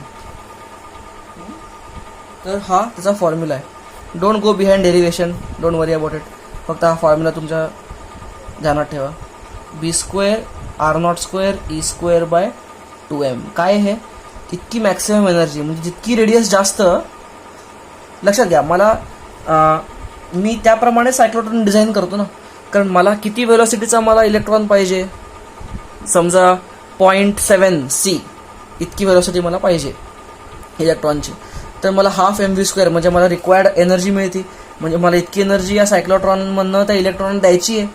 तर हा त्याचा फॉर्म्युला आहे. Don't go behind derivation, don't worry about it. फक्त हा फॉर्म्युला तुमच्या ध्यानात ठेवा. B square r nought square E square by 2m. काय आहे, इतकी मॅक्सिमम एनर्जी म्हणजे जितकी रेडियस जास्त. लक्षात घ्या, मला मी त्याप्रमाणे सायक्लोट्रॉन डिझाईन करतो ना, कारण मला किती व्हेलॉसिटीचा मला इलेक्ट्रॉन पाहिजे. समजा 0.7c इतकी व्हेलॉसिटी मला पाहिजे इलेक्ट्रॉनची, तर मला हाफ mv² म्हणजे मला रिक्वायर्ड एनर्जी मिळते. म्हणजे मला इतकी एनर्जी या सायक्लोट्रॉनमधनं त्या इलेक्ट्रॉन द्यायची आहे.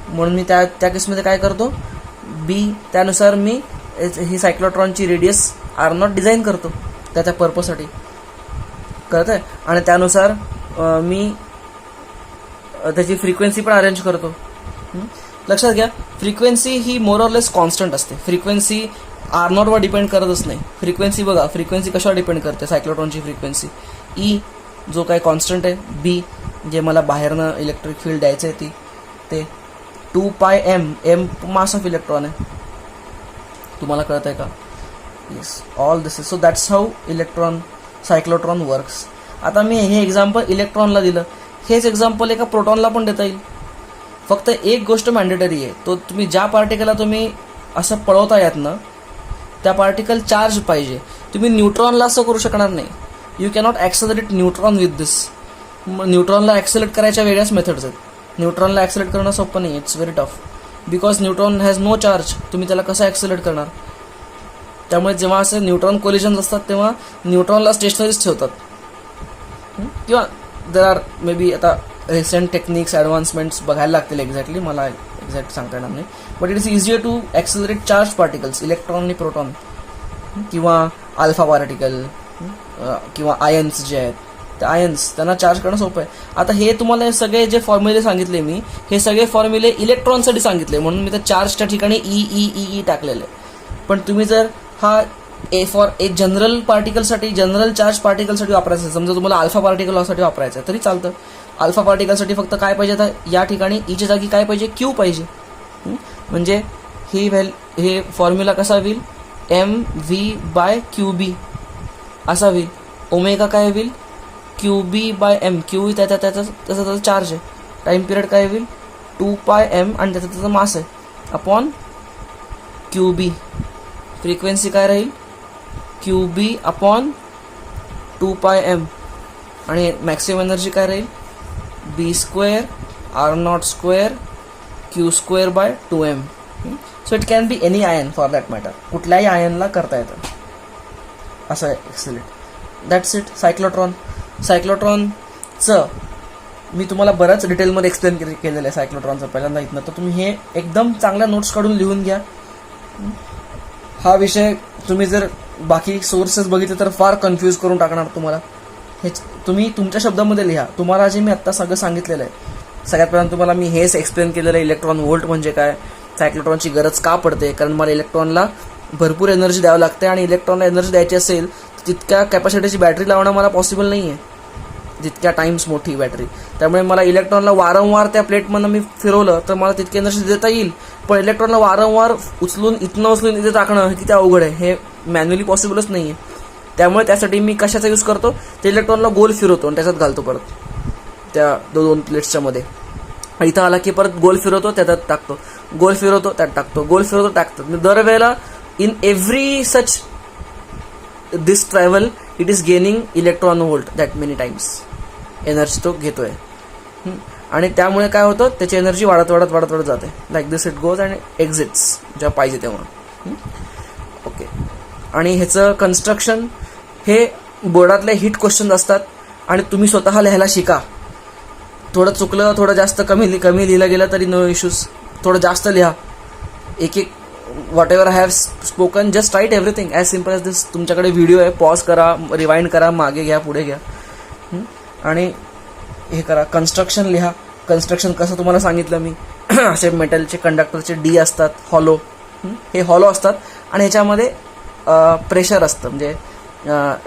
म्हणून मी त्या केसमध्ये काय करतो, बी त्यानुसार मी ही सायक्लोट्रॉनची रेडियस आर नॉट डिझाईन करतो त्या पर्पजसाठी, कळत आहे. आणि त्यानुसार मी त्याची फ्रिक्वेन्सी पण अरेंज करतो. लक्षात घ्या, frequency he more or less constant असते. फ्रिक्वेन्सी आर नॉटवर डिपेंड करतच नाही. फ्रिक्वेन्सी बघा, फ्रिक्वेन्सी कशावर डिपेंड करते, सायक्लोट्रॉनची फ्रिक्वेन्सी. ई जो काही कॉन्स्टंट आहे, बी जे मला बाहेरनं इलेक्ट्रिक फील्ड द्यायचं आहे ते 2πm, M mass of electron आहे. तुम्हाला कळत आहे का. Yes, all this is. So that's how cyclotron works. आता मी हे एक्झाम्पल इलेक्ट्रॉनला दिलं, हेच एक्झाम्पल एका प्रोटॉनला पण देता येईल. फक्त एक गोष्ट मॅन्डेटरी आहे, तो तुम्ही ज्या पार्टिकलला तुम्ही असं पळवता यातनं त्या पार्टिकल चार्ज पाहिजे. तुम्ही न्यूट्रॉनला असं करू शकणार नाही. You cannot accelerate neutron with this. न्यूट्रॉनला ॲक्सेलरेट करायच्या वेगळ्याच मेथड्स आहेत. न्यूट्रॉनला ॲक्सेलरेट करणं सोपं नाही, it's very tough, because neutron has no charge. तुम्ही त्याला कसं ॲक्सेलरेट करणार. त्यामुळे जेव्हा असे न्यूट्रॉन कोलिजन्स असतात तेव्हा न्यूट्रॉनला स्टेशनरीच ठेवतात. किंवा देर आर मे बी आता रिसेंट टेक्निक्स ॲडव्हान्समेंट्स बघायला लागतील एक्झॅक्टली, मला एक्झॅक्ट सांगता येणार नाही. But it is easier to accelerate charge particles, electron आणि प्रोटॉन किंवा अल्फा पार्टिकल किंवा आयन्स जे आहेत, ते आयन्स त्यांना चार्ज करणं सोपं आहे. आता हे तुम्हाला हे सगळे जे फॉर्म्युले सांगितले मी, हे सगळे फॉर्म्युले इलेक्ट्रॉनसाठी सांगितले म्हणून मी त्या चार्जच्या ठिकाणी ई टाकलेले. पण तुम्ही जर हा एक जनरल पार्टिकलसाठी, जनरल चार्ज पार्टिकलसाठी वापरायचं असेल, समजा तुम्हाला अल्फा पार्टिकलसाठी वापरायचं आहे तरी चालतं. अल्फा पार्टिकलसाठी फक्त काय पाहिजे, आता या ठिकाणी ईच्या जागी काय पाहिजे, क्यू पाहिजे. म्हणजे हे फॉर्म्युला कसा होईल, mv/qb असा होईल. ओमेगा काय होईल, qb/m. क्यू त्याचा चार्ज आहे. टाइम पिरियड काय होईल, 2πm आणि त्याचं मास आहे अपॉन QB. फ्रिक्वेन्सी काय राहील QB अपॉन 2πm आणि मॅक्सिमम एनर्जी काय राहील B² R02 Q²/2m. So it can be any ion for that matter. कुठल्याही आयनला करता येतं असं आहे एक्सिलेट. That's it. सायक्लोट्रॉनचं मी तुम्हाला बऱ्याच डिटेलमध्ये एक्सप्लेन केलेलं आहे सायक्लोट्रॉनचं पहिल्यांदा इथनं. तर तुम्ही हे एकदम चांगल्या नोट्स काढून लिहून घ्या. हा विषय तुम्ही जर बाकी सोर्सेस बघितले तर फार कन्फ्यूज करून टाकणार तुम्हाला. हे तुम्ही तुमच्या शब्दामध्ये लिहा. तुम्हाला जे मी आत्ता सगळं सांगितलेलं आहे सगळ्यात पहिल्यांदा तुम्हाला मी हेच एक्सप्लेन केलेलं आहे इलेक्ट्रॉन व्होल्ट म्हणजे काय, सायक्लोट्रॉनची गरज का पडते. कारण मला इलेक्ट्रॉनला भरपूर एनर्जी द्यावं लागते आणि इलेक्ट्रॉनला एनर्जी द्यायची असेल तर तितक्या कॅपॅसिटीची बॅटरी लावणं मला पॉसिबल नाही आहे, जितक्या टाइम्स मोठी बॅटरी. त्यामुळे मला इलेक्ट्रॉनला वारंवार त्या प्लेटमधनं मी फिरवलं तर मला तितकी एनर्जी देता येईल. पण इलेक्ट्रॉनला वारंवार उचलून इथे टाकणं किती अवघड आहे, हे मॅन्युअली पॉसिबलच नाही आहे. त्यामुळे त्यासाठी मी कशाचा यूज करतो, ते इलेक्ट्रॉनला गोल फिरवतो आणि त्याच्यात घालतो परत त्या दोन प्लेट्सच्या मध्ये. इथं आला की परत गोल फिरवतो त्याच्यात टाकतो, गोल फिरवतो त्यात टाकतो, गोल फिरवतो टाकतो. दरवेळेला in every such this travel it is gaining electron volt that many times energy तो घेतोय. आणि त्यामुळे काय होतं, त्याची एनर्जी वाढत जाते. Like this it goes and exits जेव्हा पाहिजे तेव्हा. ओके. आणि ह्याचं कन्स्ट्रक्शन हे बोर्डातले हिट क्वेश्चन असतात आणि तुम्ही स्वतः लिहायला शिका. थोडं चुकलं, थोडं जास्त कमी लिहिलं गेलं तरी नो इश्यूज. थोडं जास्त लिहा. एक whatever I have spoken just write everything as simple as this. तुमच्याकडे व्हिडिओ आहे, पॉज करा, रिवाइंड करा, मागे घ्या, पुढे घ्या आणि हे करा. कन्स्ट्रक्शन लिहा. कन्स्ट्रक्शन कसं तुम्हाला सांगितलं मी, असे मेटलचे कंडक्टरचे डी असतात हॉलो, हे हॉलो असतात आणि ह्याच्यामध्ये प्रेशर असतं, म्हणजे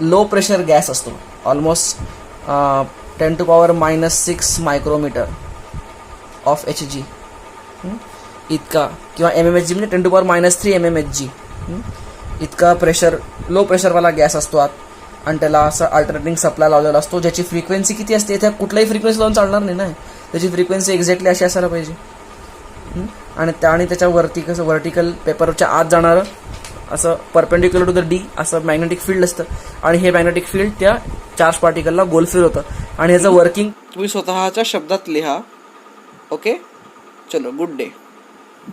लो प्रेशर गॅस असतो. ऑलमोस्ट 10⁻⁻6 मायक्रोमीटर ऑफ Hg इतका, किंवा mmHg म्हणजे 10⁻³ mmHg इतका प्रेशर, लो प्रेशरवाला गॅस असतो आत. आणि त्याला असं अल्टरनेटिंग सप्लाय लावलेला असतो, ज्याची फ्रिक्वेन्सी किती असते, इथे कुठलाही फ्रिक्वेन्सी लावून चालणार नाही ना, त्याची फ्रिक्वेन्सी एक्झॅक्टली अशी असायला पाहिजे. आणि त्याच्यावरती कसं वर्टिकल पेपरच्या आत जाणारं असं परपेंडिक्युलर टू द डी असं मॅग्नेटिक फील्ड असतं आणि हे मॅग्नेटिक फील्ड त्या चार्ज पार्टिकलला गोल फिरवतं. आणि ह्याचं वर्किंग तुम्ही स्वतःच्या शब्दात लिहा. ओके, चलो, गुड डे.